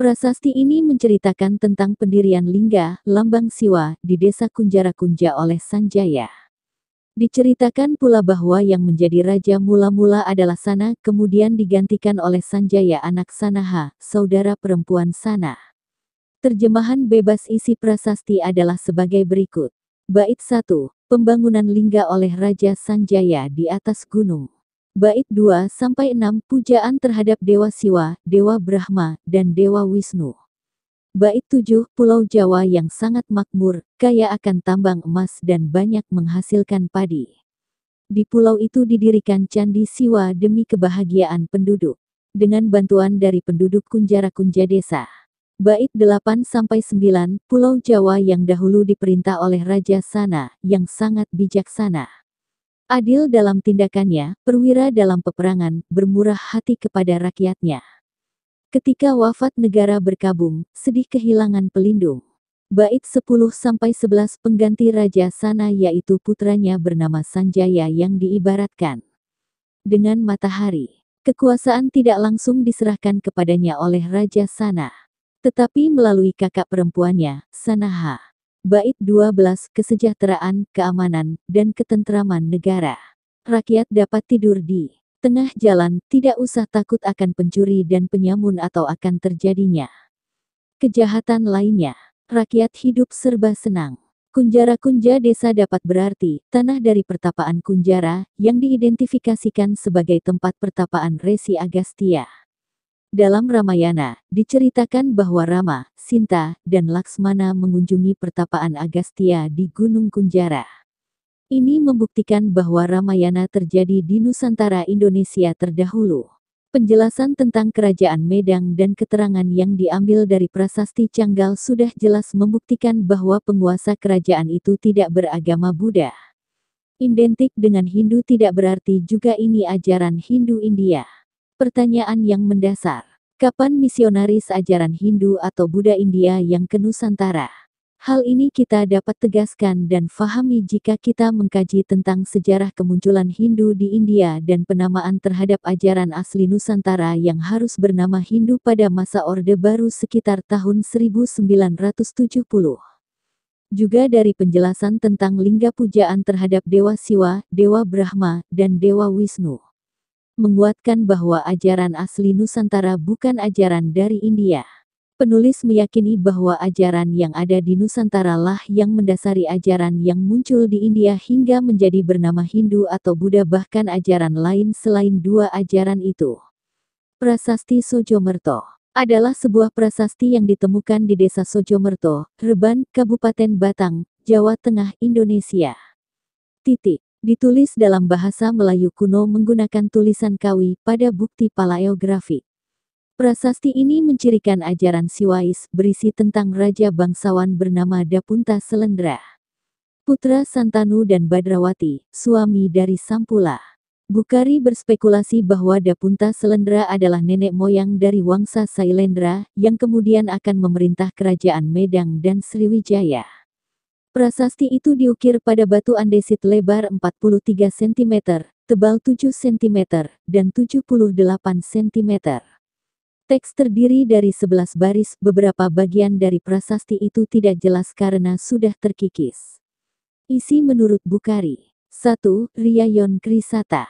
Prasasti ini menceritakan tentang pendirian lingga, lambang Siwa, di desa Kunjarakunja oleh Sanjaya. Diceritakan pula bahwa yang menjadi raja mula-mula adalah Sana, kemudian digantikan oleh Sanjaya anak Sanaha, saudara perempuan Sana. Terjemahan bebas isi prasasti adalah sebagai berikut. Bait 1. Pembangunan lingga oleh Raja Sanjaya di atas gunung. Bait 2-6 Pujaan terhadap Dewa Siwa, Dewa Brahma, dan Dewa Wisnu. Bait 7, Pulau Jawa yang sangat makmur, kaya akan tambang emas dan banyak menghasilkan padi. Di pulau itu didirikan Candi Siwa demi kebahagiaan penduduk, dengan bantuan dari penduduk Kunjarakunja desa. Bait 8-9, Pulau Jawa yang dahulu diperintah oleh Raja Sana, yang sangat bijaksana. Adil dalam tindakannya, perwira dalam peperangan, bermurah hati kepada rakyatnya. Ketika wafat negara berkabung, sedih kehilangan pelindung. Bait 10-11 Pengganti Raja Sana yaitu putranya bernama Sanjaya yang diibaratkan dengan matahari. Kekuasaan tidak langsung diserahkan kepadanya oleh Raja Sana, tetapi melalui kakak perempuannya, Sanaha. Bait 12 Kesejahteraan, keamanan, dan ketentraman negara. Rakyat dapat tidur di tengah jalan, tidak usah takut akan pencuri dan penyamun atau akan terjadinya kejahatan lainnya. Rakyat hidup serba senang. Kunjarakunja desa dapat berarti tanah dari pertapaan Kunjara, yang diidentifikasikan sebagai tempat pertapaan Resi Agastya. Dalam Ramayana, diceritakan bahwa Rama, Sinta, dan Laksmana mengunjungi pertapaan Agastya di Gunung Kunjara. Ini membuktikan bahwa Ramayana terjadi di Nusantara Indonesia terdahulu. Penjelasan tentang Kerajaan Medang dan keterangan yang diambil dari prasasti Canggal sudah jelas membuktikan bahwa penguasa kerajaan itu tidak beragama Buddha. Identik dengan Hindu tidak berarti juga ini ajaran Hindu India. Pertanyaan yang mendasar, kapan misionaris ajaran Hindu atau Buddha India yang ke Nusantara? Hal ini kita dapat tegaskan dan fahami jika kita mengkaji tentang sejarah kemunculan Hindu di India dan penamaan terhadap ajaran asli Nusantara yang harus bernama Hindu pada masa Orde Baru sekitar tahun 1970. Juga dari penjelasan tentang lingga pujaan terhadap Dewa Siwa, Dewa Brahma, dan Dewa Wisnu, menguatkan bahwa ajaran asli Nusantara bukan ajaran dari India. Penulis meyakini bahwa ajaran yang ada di Nusantara lah yang mendasari ajaran yang muncul di India hingga menjadi bernama Hindu atau Buddha, bahkan ajaran lain selain dua ajaran itu. Prasasti Sojomerto adalah sebuah prasasti yang ditemukan di Desa Sojomerto, Reban, Kabupaten Batang, Jawa Tengah, Indonesia. Ditulis dalam bahasa Melayu kuno menggunakan tulisan Kawi pada bukti paleografi. Prasasti ini mencirikan ajaran Siwais, berisi tentang raja bangsawan bernama Dapunta Selendra, putra Santanu dan Badrawati, suami dari Sampula. Bukhari berspekulasi bahwa Dapunta Selendra adalah nenek moyang dari Wangsa Sailendra, yang kemudian akan memerintah kerajaan Medang dan Sriwijaya. Prasasti itu diukir pada batu andesit lebar 43 cm, tebal 7 cm, dan 78 cm. Teks terdiri dari 11 baris, beberapa bagian dari prasasti itu tidak jelas karena sudah terkikis. Isi menurut Bukhari. 1. Riayon Krisata.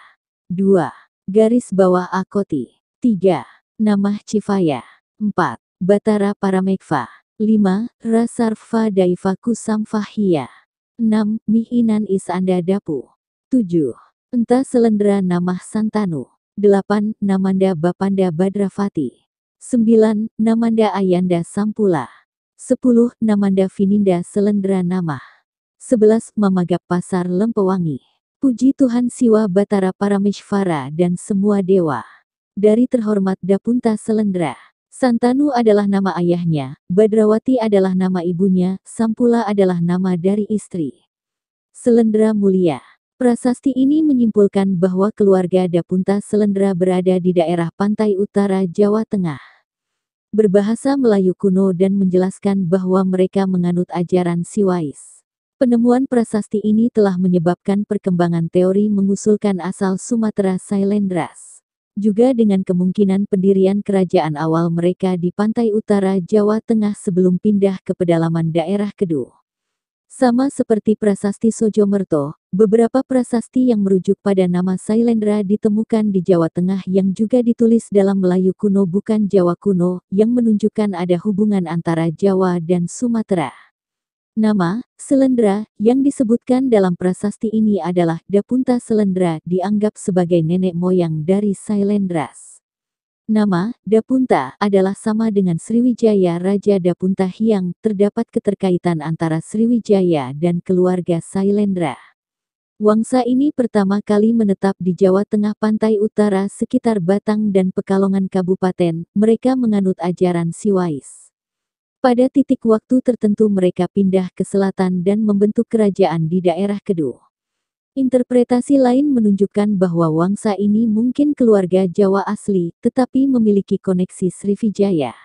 2. Garis bawah Akoti. 3. Namah Cifaya. 4. Batara Paramekva. 5. Rasarfa Daifaku Samfahia. 6. Mihinan Isanda Dapu. 7. Entah Selendra Namah Santanu. 8. Namanda Bapanda Badravati. 9. Namanda Ayanda Sampula. 10. Namanda Fininda Selendra Namah. 11. Mamagap Pasar Lempewangi. Puji Tuhan Siwa Batara Parameshvara dan semua dewa. Dari terhormat Dapunta Selendra. Santanu adalah nama ayahnya, Badrawati adalah nama ibunya, Sampula adalah nama dari istri. Selendra mulia. Prasasti ini menyimpulkan bahwa keluarga Dapunta Selendra berada di daerah pantai utara Jawa Tengah. Berbahasa Melayu kuno dan menjelaskan bahwa mereka menganut ajaran Siwais. Penemuan prasasti ini telah menyebabkan perkembangan teori mengusulkan asal Sumatera Sailendras. Juga dengan kemungkinan pendirian kerajaan awal mereka di pantai utara Jawa Tengah sebelum pindah ke pedalaman daerah Kedu. Sama seperti prasasti Sojomerto, beberapa prasasti yang merujuk pada nama Sailendra ditemukan di Jawa Tengah yang juga ditulis dalam Melayu kuno bukan Jawa kuno, yang menunjukkan ada hubungan antara Jawa dan Sumatera. Nama, Selendra, yang disebutkan dalam prasasti ini adalah Dapunta Selendra dianggap sebagai nenek moyang dari Sailendras. Nama, Dapunta, adalah sama dengan Sriwijaya Raja Dapunta Hyang, terdapat keterkaitan antara Sriwijaya dan keluarga Sailendra. Wangsa ini pertama kali menetap di Jawa Tengah pantai utara sekitar Batang dan Pekalongan Kabupaten, mereka menganut ajaran Siwais. Pada titik waktu tertentu mereka pindah ke selatan dan membentuk kerajaan di daerah Kedu. Interpretasi lain menunjukkan bahwa wangsa ini mungkin keluarga Jawa asli, tetapi memiliki koneksi Sriwijaya.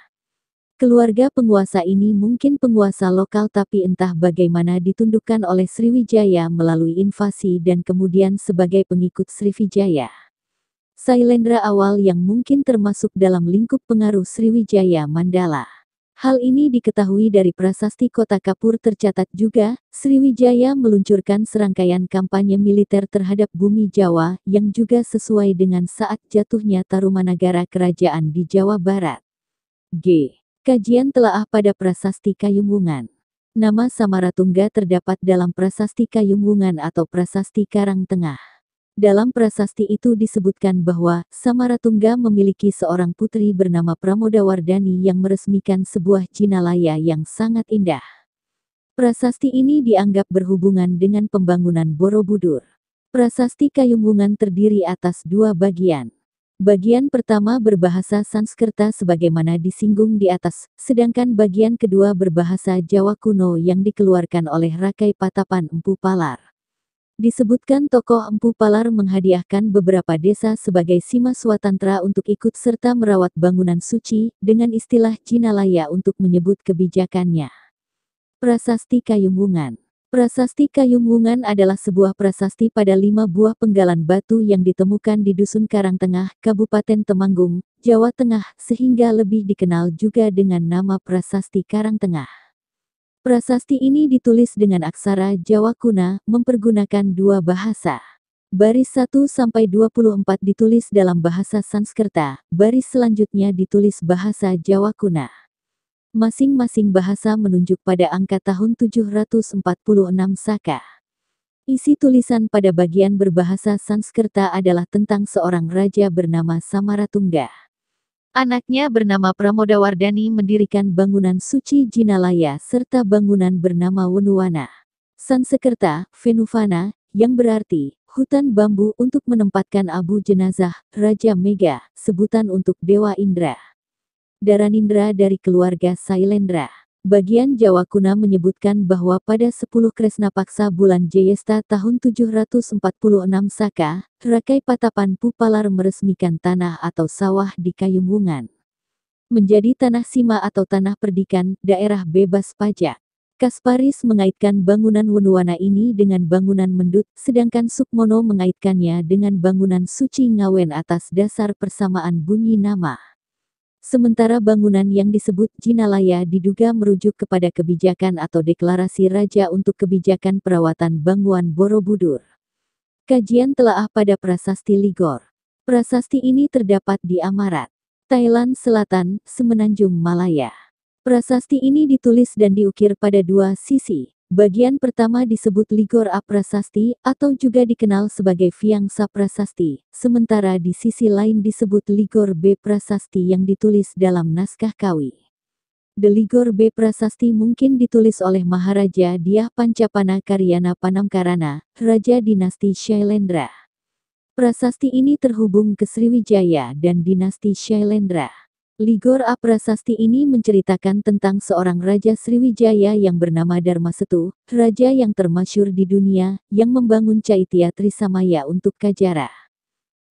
Keluarga penguasa ini mungkin penguasa lokal tapi entah bagaimana ditundukkan oleh Sriwijaya melalui invasi dan kemudian sebagai pengikut Sriwijaya. Sailendra awal yang mungkin termasuk dalam lingkup pengaruh Sriwijaya Mandala. Hal ini diketahui dari prasasti Kota Kapur tercatat juga, Sriwijaya meluncurkan serangkaian kampanye militer terhadap bumi Jawa, yang juga sesuai dengan saat jatuhnya Tarumanagara Kerajaan di Jawa Barat. G. Kajian telaah pada Prasasti Kayumwungan. Nama Samaratungga terdapat dalam Prasasti Kayumwungan atau Prasasti Karangtengah. Dalam prasasti itu disebutkan bahwa Samaratungga memiliki seorang putri bernama Pramodawardhani yang meresmikan sebuah jinalaya yang sangat indah. Prasasti ini dianggap berhubungan dengan pembangunan Borobudur. Prasasti Kayumwungan terdiri atas dua bagian. Bagian pertama berbahasa Sanskerta sebagaimana disinggung di atas, sedangkan bagian kedua berbahasa Jawa kuno yang dikeluarkan oleh Rakai Patapan Empu Palar. Disebutkan tokoh Empu Palar menghadiahkan beberapa desa sebagai sima swatantra untuk ikut serta merawat bangunan suci, dengan istilah jinalaya untuk menyebut kebijakannya. Prasasti Kayumwungan. Prasasti Kayumwungan adalah sebuah prasasti pada 5 buah penggalan batu yang ditemukan di Dusun Karangtengah, Kabupaten Temanggung, Jawa Tengah, sehingga lebih dikenal juga dengan nama Prasasti Karangtengah. Prasasti ini ditulis dengan aksara Jawa Kuna, mempergunakan dua bahasa. Baris 1-24 ditulis dalam bahasa Sanskerta, baris selanjutnya ditulis bahasa Jawa Kuna. Masing-masing bahasa menunjuk pada angka tahun 746 Saka. Isi tulisan pada bagian berbahasa Sanskerta adalah tentang seorang raja bernama Samaratungga. Anaknya bernama Pramodawardhani mendirikan bangunan suci Jinalaya serta bangunan bernama Wenuwana Sansekerta, Venuvana, yang berarti hutan bambu untuk menempatkan abu jenazah, Raja Mega, sebutan untuk Dewa Indra. Daranindra dari keluarga Sailendra. Bagian Jawa Kuna menyebutkan bahwa pada 10 Kresnapaksa bulan Jeyesta tahun 746 Saka, Rakai Patapan Empu Palar meresmikan tanah atau sawah di Kayumwungan menjadi tanah sima atau tanah perdikan, daerah bebas pajak. Kasparis mengaitkan bangunan Wonowwana ini dengan bangunan Mendut, sedangkan Sukmono mengaitkannya dengan bangunan Suci Ngawen atas dasar persamaan bunyi nama. Sementara bangunan yang disebut Jinalaya diduga merujuk kepada kebijakan atau deklarasi raja untuk kebijakan perawatan Bangguan Borobudur. Kajian telaah pada Prasasti Ligor. Prasasti ini terdapat di Amarat, Thailand Selatan, Semenanjung Malaya. Prasasti ini ditulis dan diukir pada dua sisi. Bagian pertama disebut Ligor A Prasasti atau juga dikenal sebagai Vyangsa Prasasti, sementara di sisi lain disebut Ligor B Prasasti yang ditulis dalam naskah Kawi. The Ligor B Prasasti mungkin ditulis oleh Maharaja Dyah Pancapana Karyana Panamkarana, Raja Dinasti Shailendra. Prasasti ini terhubung ke Sriwijaya dan Dinasti Shailendra. Ligor A Prasasti ini menceritakan tentang seorang Raja Sriwijaya yang bernama Dharmasetu, raja yang termasyhur di dunia, yang membangun Caitya Trisamaya untuk Kajara.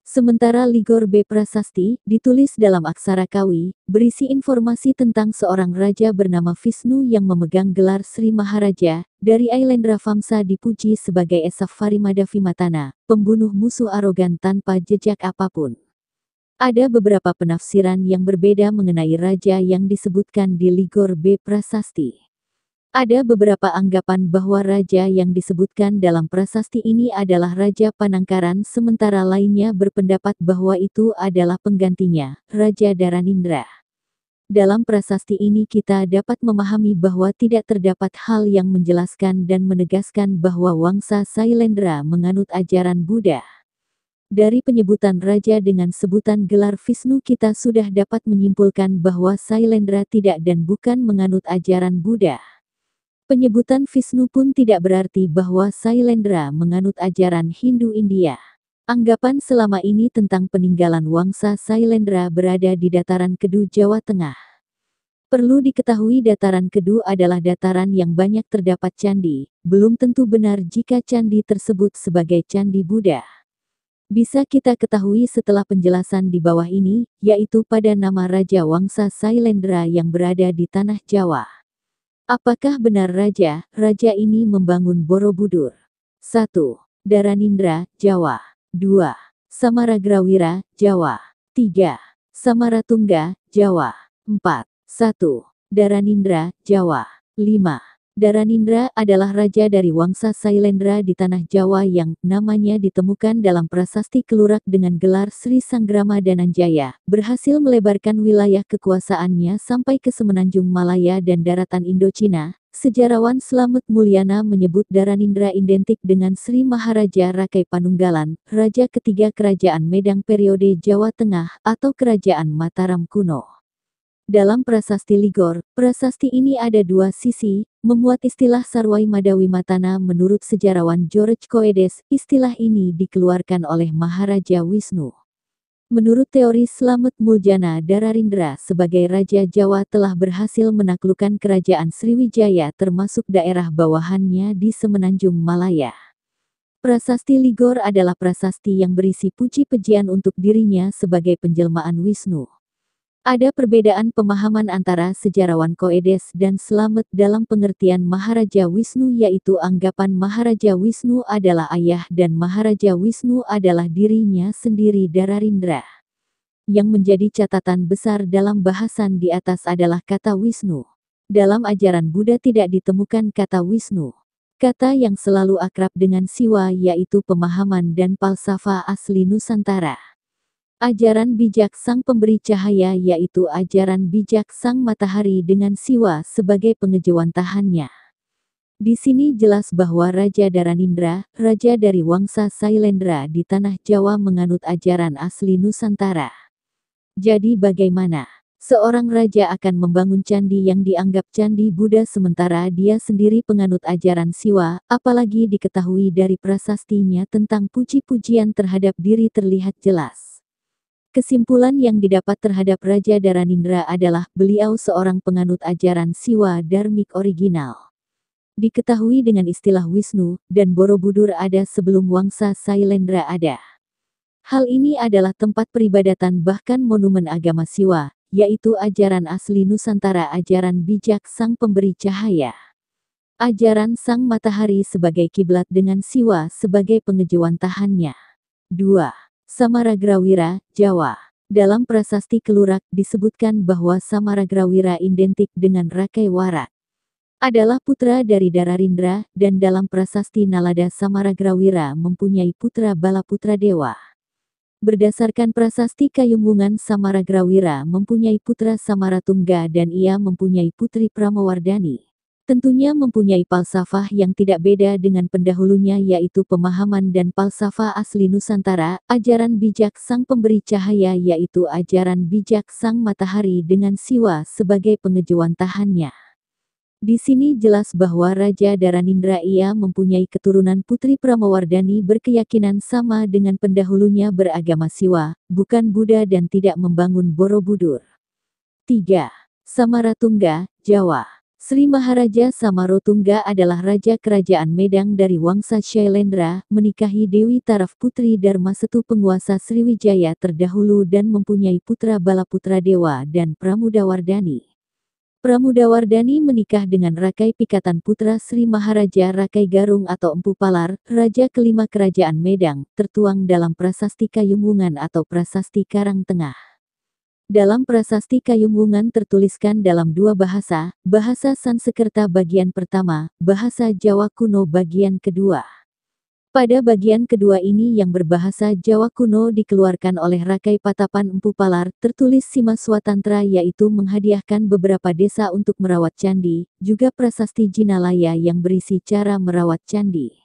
Sementara Ligor B Prasasti, ditulis dalam aksara Kawi, berisi informasi tentang seorang raja bernama Vishnu yang memegang gelar Sri Maharaja, dari Ailendra Vamsa dipuji sebagai Esa Varimadavimatana, pembunuh musuh arogan tanpa jejak apapun. Ada beberapa penafsiran yang berbeda mengenai raja yang disebutkan di Ligor B Prasasti. Ada beberapa anggapan bahwa raja yang disebutkan dalam prasasti ini adalah Raja Panangkaran, sementara lainnya berpendapat bahwa itu adalah penggantinya, Raja Dharanindra. Dalam prasasti ini kita dapat memahami bahwa tidak terdapat hal yang menjelaskan dan menegaskan bahwa Wangsa Sailendra menganut ajaran Buddha. Dari penyebutan raja dengan sebutan gelar Vishnu kita sudah dapat menyimpulkan bahwa Sailendra tidak dan bukan menganut ajaran Buddha. Penyebutan Vishnu pun tidak berarti bahwa Sailendra menganut ajaran Hindu India. Anggapan selama ini tentang peninggalan Wangsa Sailendra berada di dataran Kedu, Jawa Tengah. Perlu diketahui dataran Kedu adalah dataran yang banyak terdapat candi, belum tentu benar jika candi tersebut sebagai candi Buddha. Bisa kita ketahui setelah penjelasan di bawah ini, yaitu pada nama Raja Wangsa Sailendra yang berada di tanah Jawa. Apakah benar raja ini membangun Borobudur? 1. Dharanindra, Jawa. 2. Samaragrawira, Jawa. 3. Samaratungga, Jawa. 4. 1. Dharanindra, Jawa. 5. Dharanindra adalah raja dari Wangsa Sailendra di tanah Jawa yang namanya ditemukan dalam prasasti Kelurak dengan gelar Sri Sanggrama Dananjaya, berhasil melebarkan wilayah kekuasaannya sampai ke Semenanjung Malaya dan daratan Indochina. Sejarawan Slamet Mulyana menyebut Dharanindra identik dengan Sri Maharaja Rakai Panunggalan, raja ketiga Kerajaan Medang periode Jawa Tengah atau Kerajaan Mataram kuno. Dalam prasasti Ligor, prasasti ini ada dua sisi, memuat istilah Sarwai Madawimatana menurut sejarawan George Coedes, istilah ini dikeluarkan oleh Maharaja Wisnu. Menurut teori Slamet Muljana, Dharanindra sebagai Raja Jawa telah berhasil menaklukkan Kerajaan Sriwijaya termasuk daerah bawahannya di Semenanjung Malaya. Prasasti Ligor adalah prasasti yang berisi puji-pujian untuk dirinya sebagai penjelmaan Wisnu. Ada perbedaan pemahaman antara sejarawan Coedes dan Slamet dalam pengertian Maharaja Wisnu, yaitu anggapan Maharaja Wisnu adalah ayah dan Maharaja Wisnu adalah dirinya sendiri Dharanindra. Yang menjadi catatan besar dalam bahasan di atas adalah kata Wisnu. Dalam ajaran Buddha tidak ditemukan kata Wisnu. Kata yang selalu akrab dengan Siwa yaitu pemahaman dan falsafah asli Nusantara. Ajaran bijak sang pemberi cahaya yaitu ajaran bijak sang matahari dengan Siwa sebagai pengejawantahannya. Di sini jelas bahwa Raja Dharanindra, raja dari Wangsa Sailendra di tanah Jawa menganut ajaran asli Nusantara. Jadi bagaimana? Seorang raja akan membangun candi yang dianggap candi Buddha sementara dia sendiri penganut ajaran Siwa, apalagi diketahui dari prasastinya tentang puji-pujian terhadap diri terlihat jelas. Kesimpulan yang didapat terhadap Raja Dharanindra adalah beliau seorang penganut ajaran Siwa Dharmik original. Diketahui dengan istilah Wisnu, dan Borobudur ada sebelum Wangsa Sailendra ada. Hal ini adalah tempat peribadatan bahkan monumen agama Siwa, yaitu ajaran asli Nusantara, ajaran bijak sang pemberi cahaya. Ajaran sang matahari sebagai kiblat dengan Siwa sebagai pengejawantahannya. 2. Samaragrawira, Jawa. Dalam prasasti Kelurak disebutkan bahwa Samaragrawira identik dengan Rakai Warak. Adalah putra dari Dararindra, dan dalam prasasti Nalada Samaragrawira mempunyai putra Balaputra Dewa. Berdasarkan prasasti Kayumwungan Samaragrawira mempunyai putra Samaratungga dan ia mempunyai putri Pramawardhani. Tentunya mempunyai falsafah yang tidak beda dengan pendahulunya yaitu pemahaman dan falsafah asli Nusantara, ajaran bijak sang pemberi cahaya yaitu ajaran bijak sang matahari dengan Siwa sebagai pengejawantahannya. Di sini jelas bahwa Raja Daranindra ia mempunyai keturunan putri Pramawardhani berkeyakinan sama dengan pendahulunya beragama Siwa, bukan Buddha dan tidak membangun Borobudur. 3. Samaratungga, Jawa. Sri Maharaja Samarotungga adalah Raja Kerajaan Medang dari Wangsa Shailendra, menikahi Dewi Taraf Putri Darmasetu penguasa Sriwijaya terdahulu dan mempunyai putra Balaputra Dewa dan Pramudawardhani. Pramudawardhani menikah dengan Rakai Pikatan putra Sri Maharaja Rakai Garung atau Empu Palar, Raja kelima Kerajaan Medang, tertuang dalam Prasasti Kayumwungan atau Prasasti Karangtengah. Dalam prasasti Kayumwungan tertuliskan dalam dua bahasa, bahasa Sansekerta bagian pertama, bahasa Jawa kuno bagian kedua. Pada bagian kedua ini yang berbahasa Jawa kuno dikeluarkan oleh Rakai Patapan Empu Palar, tertulis Sima Swatantra yaitu menghadiahkan beberapa desa untuk merawat candi, juga prasasti Jinalaya yang berisi cara merawat candi.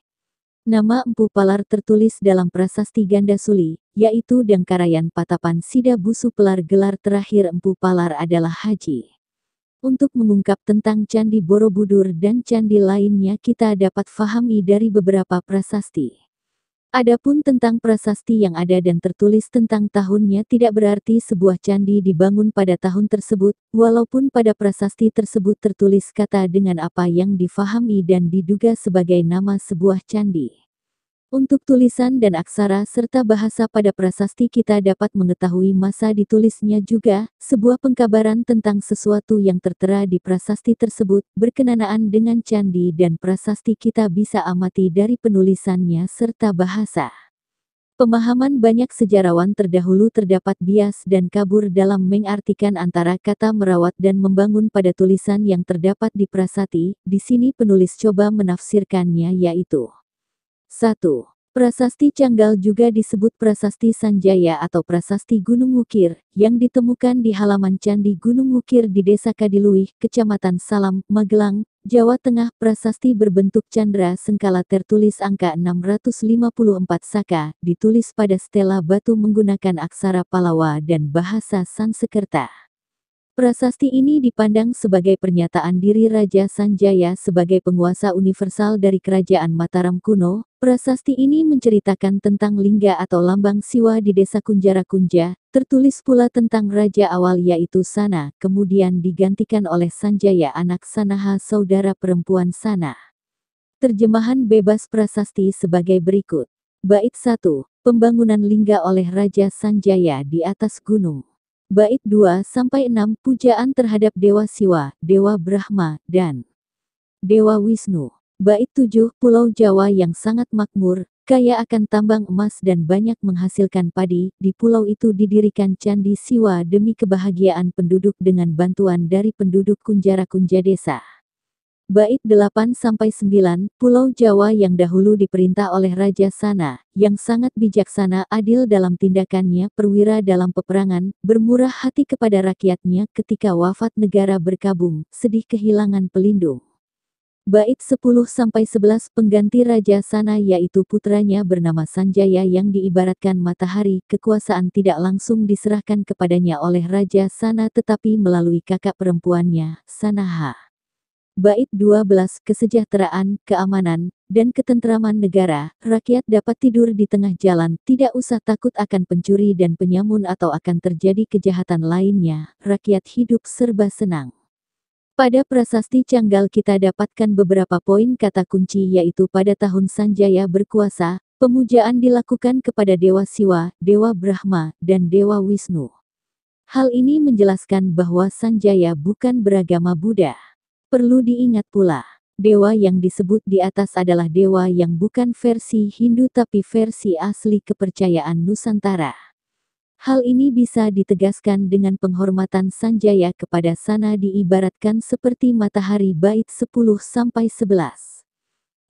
Nama Empu Palar tertulis dalam prasasti Gandasuli, yaitu Dangkarayan Patapan Sida Busu Pelar gelar terakhir Empu Palar adalah Haji. Untuk mengungkap tentang Candi Borobudur dan candi lainnya kita dapat fahami dari beberapa prasasti. Adapun tentang prasasti yang ada dan tertulis tentang tahunnya tidak berarti sebuah candi dibangun pada tahun tersebut, walaupun pada prasasti tersebut tertulis kata dengan apa yang difahami dan diduga sebagai nama sebuah candi. Untuk tulisan dan aksara serta bahasa pada prasasti kita dapat mengetahui masa ditulisnya juga, sebuah pengkabaran tentang sesuatu yang tertera di prasasti tersebut, berkenaan dengan candi dan prasasti kita bisa amati dari penulisannya serta bahasa. Pemahaman banyak sejarawan terdahulu terdapat bias dan kabur dalam mengartikan antara kata merawat dan membangun pada tulisan yang terdapat di prasasti, di sini penulis coba menafsirkannya yaitu 1. Prasasti Canggal juga disebut Prasasti Sanjaya atau Prasasti Gunung Wukir, yang ditemukan di halaman Candi Gunung Wukir di Desa Kadiluih, Kecamatan Salam, Magelang, Jawa Tengah. Prasasti berbentuk candra sengkala tertulis angka 654 Saka, ditulis pada stela batu menggunakan aksara Palawa dan bahasa Sansekerta. Prasasti ini dipandang sebagai pernyataan diri Raja Sanjaya sebagai penguasa universal dari Kerajaan Mataram kuno. Prasasti ini menceritakan tentang lingga atau lambang Siwa di desa Kunjara Kunja, tertulis pula tentang raja awal yaitu Sana, kemudian digantikan oleh Sanjaya anak Sanaha saudara perempuan Sana. Terjemahan bebas prasasti sebagai berikut. Bait 1. Pembangunan lingga oleh Raja Sanjaya di atas gunung. Bait 2-6 Pujaan terhadap Dewa Siwa, Dewa Brahma, dan Dewa Wisnu. Bait 7 Pulau Jawa yang sangat makmur, kaya akan tambang emas dan banyak menghasilkan padi. Di pulau itu didirikan Candi Siwa demi kebahagiaan penduduk dengan bantuan dari penduduk Kunjara Kunja desa. Bait 8-9 Pulau Jawa yang dahulu diperintah oleh Raja Sana, yang sangat bijaksana, adil dalam tindakannya, perwira dalam peperangan, bermurah hati kepada rakyatnya ketika wafat negara berkabung, sedih kehilangan pelindung. Bait 10-11 Pengganti Raja Sana yaitu putranya bernama Sanjaya yang diibaratkan matahari, kekuasaan tidak langsung diserahkan kepadanya oleh Raja Sana tetapi melalui kakak perempuannya, Sanaha. Bait 12 Kesejahteraan, keamanan, dan ketentraman negara, rakyat dapat tidur di tengah jalan, tidak usah takut akan pencuri dan penyamun atau akan terjadi kejahatan lainnya, rakyat hidup serba senang. Pada prasasti Canggal kita dapatkan beberapa poin kata kunci yaitu pada tahun Sanjaya berkuasa, pemujaan dilakukan kepada Dewa Siwa, Dewa Brahma, dan Dewa Wisnu. Hal ini menjelaskan bahwa Sanjaya bukan beragama Buddha. Perlu diingat pula, Dewa yang disebut di atas adalah dewa yang bukan versi Hindu tapi versi asli kepercayaan Nusantara. Hal ini bisa ditegaskan dengan penghormatan Sanjaya kepada Sana diibaratkan seperti matahari bait 10-11.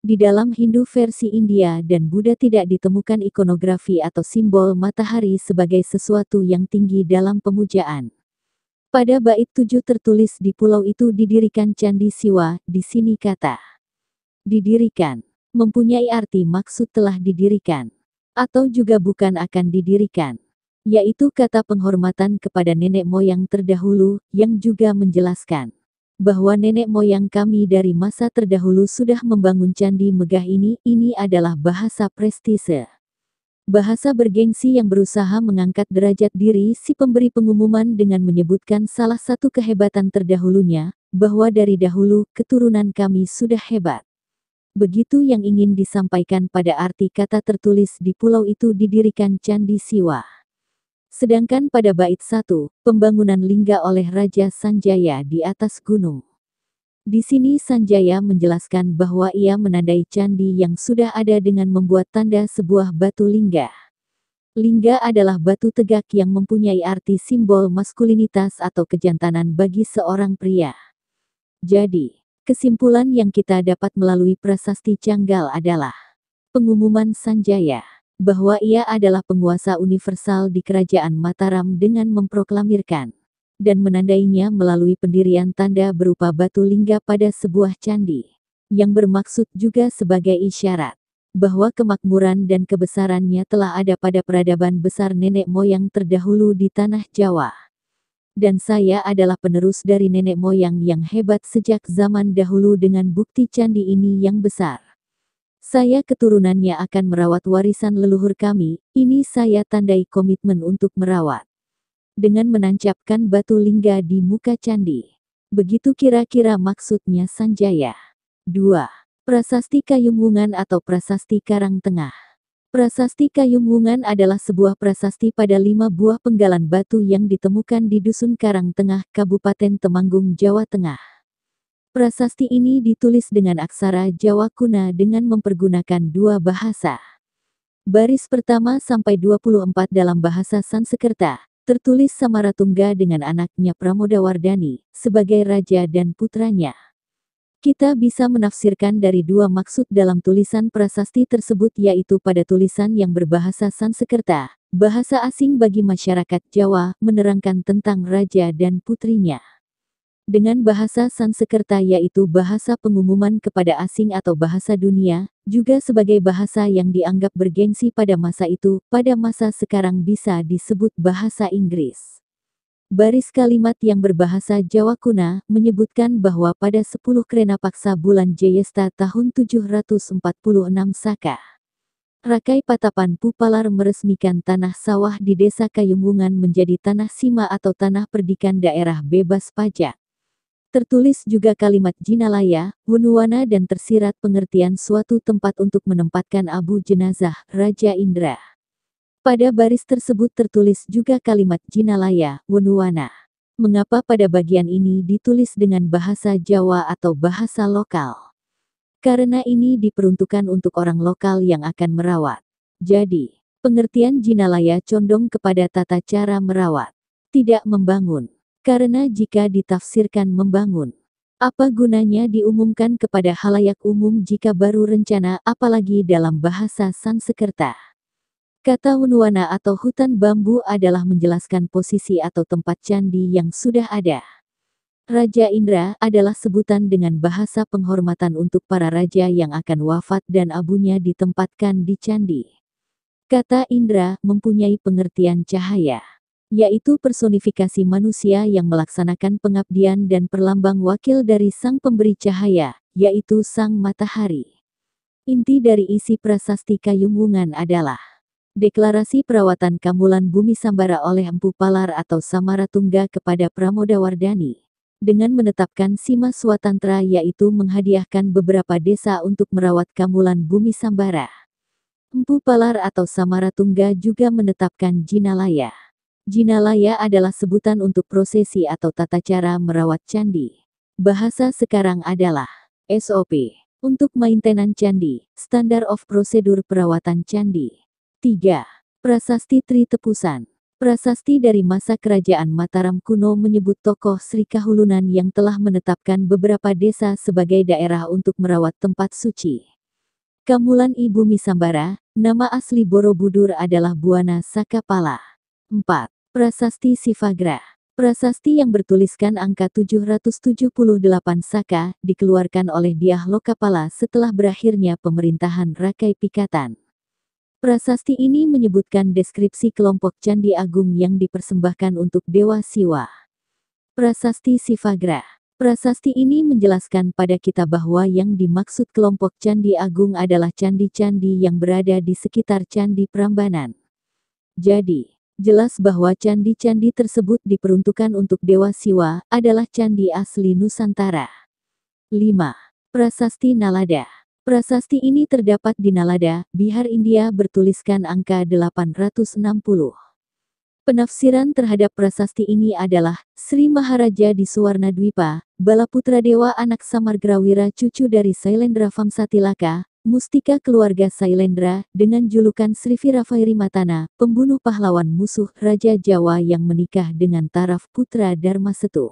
Di dalam Hindu versi India dan Buddha tidak ditemukan ikonografi atau simbol matahari sebagai sesuatu yang tinggi dalam pemujaan. Pada bait 7 tertulis di pulau itu didirikan Candi Siwa, di sini kata didirikan mempunyai arti maksud telah didirikan, atau juga bukan akan didirikan, yaitu kata penghormatan kepada nenek moyang terdahulu, yang juga menjelaskan bahwa nenek moyang kami dari masa terdahulu sudah membangun candi megah ini adalah bahasa prestise. Bahasa bergengsi yang berusaha mengangkat derajat diri si pemberi pengumuman dengan menyebutkan salah satu kehebatan terdahulunya, bahwa dari dahulu keturunan kami sudah hebat. Begitu yang ingin disampaikan pada arti kata tertulis di pulau itu didirikan Candi Siwa. Sedangkan pada bait 1, pembangunan lingga oleh Raja Sanjaya di atas gunung. Di sini Sanjaya menjelaskan bahwa ia menandai candi yang sudah ada dengan membuat tanda sebuah batu lingga. Lingga adalah batu tegak yang mempunyai arti simbol maskulinitas atau kejantanan bagi seorang pria. Jadi, kesimpulan yang kita dapat melalui prasasti Canggal adalah pengumuman Sanjaya bahwa ia adalah penguasa universal di kerajaan Mataram dengan memproklamirkan dan menandainya melalui pendirian tanda berupa batu lingga pada sebuah candi, yang bermaksud juga sebagai isyarat bahwa kemakmuran dan kebesarannya telah ada pada peradaban besar nenek moyang terdahulu di tanah Jawa. Dan saya adalah penerus dari nenek moyang yang hebat sejak zaman dahulu dengan bukti candi ini yang besar. Saya keturunannya akan merawat warisan leluhur kami, ini saya tandai komitmen untuk merawat. Dengan menancapkan batu lingga di muka candi. Begitu kira-kira maksudnya Sanjaya. 2. Prasasti Kayung Wungan atau Prasasti Karang Tengah. Prasasti Kayung Wungan adalah sebuah prasasti pada 5 buah penggalan batu yang ditemukan di Dusun Karang Tengah, Kabupaten Temanggung, Jawa Tengah. Prasasti ini ditulis dengan aksara Jawa Kuna dengan mempergunakan 2 bahasa. Baris pertama sampai 24 dalam bahasa Sanskerta. Tertulis Samaratungga dengan anaknya Pramodawardhani, sebagai raja dan putranya. Kita bisa menafsirkan dari 2 maksud dalam tulisan prasasti tersebut yaitu pada tulisan yang berbahasa Sanskerta, bahasa asing bagi masyarakat Jawa, menerangkan tentang raja dan putrinya. Dengan bahasa Sanskerta yaitu bahasa pengumuman kepada asing atau bahasa dunia, juga sebagai bahasa yang dianggap bergengsi pada masa itu, pada masa sekarang bisa disebut bahasa Inggris. Baris kalimat yang berbahasa Jawa Kuna, menyebutkan bahwa pada 10 Krena Paksa bulan Jayesta tahun 746 Saka. Rakai Patapan Pupalar meresmikan tanah sawah di Desa Kayung Wungan menjadi tanah sima atau tanah perdikan daerah bebas pajak. Tertulis juga kalimat Jinalaya, Wunuwana dan tersirat pengertian suatu tempat untuk menempatkan abu jenazah, Raja Indra. Pada baris tersebut tertulis juga kalimat Jinalaya, Wunuwana. Mengapa pada bagian ini ditulis dengan bahasa Jawa atau bahasa lokal? Karena ini diperuntukkan untuk orang lokal yang akan merawat. Jadi, pengertian Jinalaya condong kepada tata cara merawat, tidak membangun. Karena jika ditafsirkan membangun, apa gunanya diumumkan kepada halayak umum jika baru rencana apalagi dalam bahasa Sanskerta. Kata Wunuwana atau hutan bambu adalah menjelaskan posisi atau tempat candi yang sudah ada. Raja Indra adalah sebutan dengan bahasa penghormatan untuk para raja yang akan wafat dan abunya ditempatkan di candi. Kata Indra mempunyai pengertian cahaya, yaitu personifikasi manusia yang melaksanakan pengabdian dan perlambang wakil dari sang pemberi cahaya, yaitu sang matahari. Inti dari isi prasasti Kayung Wungan adalah deklarasi perawatan Kamulan Bumi Sambara oleh Empu Palar atau Samaratungga kepada Pramodawardhani, dengan menetapkan Sima Swatantra yaitu menghadiahkan beberapa desa untuk merawat Kamulan Bumi Sambara. Empu Palar atau Samaratungga juga menetapkan Jinalaya. Jinalaya adalah sebutan untuk prosesi atau tata cara merawat candi. Bahasa sekarang adalah SOP. Untuk maintenance candi, Standard of Prosedur Perawatan Candi. 3. Prasasti Tri Tepusan. Prasasti dari masa kerajaan Mataram kuno menyebut tokoh Sri Kahulunan yang telah menetapkan beberapa desa sebagai daerah untuk merawat tempat suci. Kamulan I Bumi Sambara, nama asli Borobudur adalah Buana Sakapala. 4. Prasasti Sivagra. Prasasti yang bertuliskan angka 778 Saka, dikeluarkan oleh Dyah Lokapala setelah berakhirnya pemerintahan Rakai Pikatan. Prasasti ini menyebutkan deskripsi kelompok Candi Agung yang dipersembahkan untuk Dewa Siwa. Prasasti Sivagra. Prasasti ini menjelaskan pada kita bahwa yang dimaksud kelompok Candi Agung adalah candi-candi yang berada di sekitar Candi Prambanan. Jadi, jelas bahwa candi-candi tersebut diperuntukkan untuk Dewa Siwa, adalah candi asli Nusantara. 5. Prasasti Nalada. Prasasti ini terdapat di Nalada, Bihar India bertuliskan angka 860. Penafsiran terhadap prasasti ini adalah, Sri Maharaja di Suwarna Dwipa, Balaputra Dewa anak Samargrawira cucu dari Sailendra Vamsatilaka, Mustika keluarga Sailendra, dengan julukan Sri Viravairimatana, pembunuh pahlawan musuh Raja Jawa yang menikah dengan Taraf Putra Darmasetu.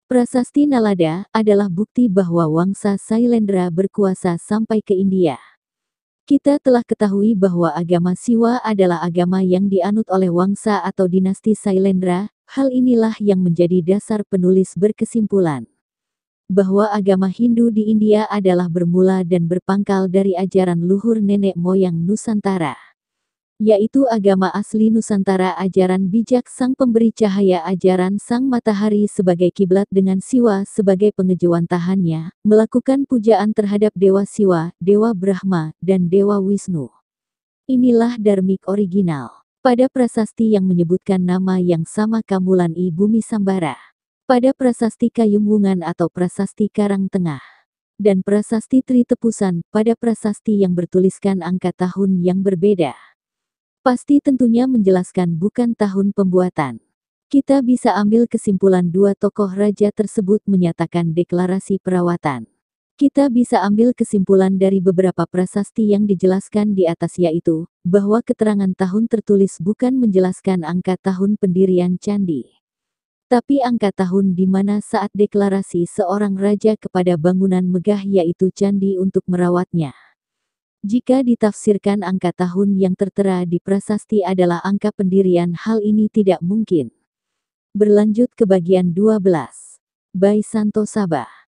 Prasasti Nalada adalah bukti bahwa Wangsa Sailendra berkuasa sampai ke India. Kita telah ketahui bahwa agama Siwa adalah agama yang dianut oleh Wangsa atau dinasti Sailendra. Hal inilah yang menjadi dasar penulis berkesimpulan bahwa agama Hindu di India adalah bermula dan berpangkal dari ajaran luhur nenek moyang Nusantara, yaitu agama asli Nusantara, ajaran bijak Sang Pemberi Cahaya, ajaran Sang Matahari sebagai kiblat dengan Siwa sebagai pengejawantahannya, melakukan pujaan terhadap Dewa Siwa, Dewa Brahma, dan Dewa Wisnu. Inilah dharmik original. Pada prasasti yang menyebutkan nama yang sama Kamulan I Bumi Sambara, pada prasasti Kayung Wungan atau prasasti Karang Tengah, dan prasasti Tri Tepusan, pada prasasti yang bertuliskan angka tahun yang berbeda. Pasti tentunya menjelaskan bukan tahun pembuatan. Kita bisa ambil kesimpulan dua tokoh raja tersebut menyatakan deklarasi perawatan. Kita bisa ambil kesimpulan dari beberapa prasasti yang dijelaskan di atas, yaitu, bahwa keterangan tahun tertulis bukan menjelaskan angka tahun pendirian candi, tapi angka tahun di mana saat deklarasi seorang raja kepada bangunan megah yaitu candi untuk merawatnya. Jika ditafsirkan angka tahun yang tertera di prasasti adalah angka pendirian, hal ini tidak mungkin. Berlanjut ke bagian 12. By Santo Sabah.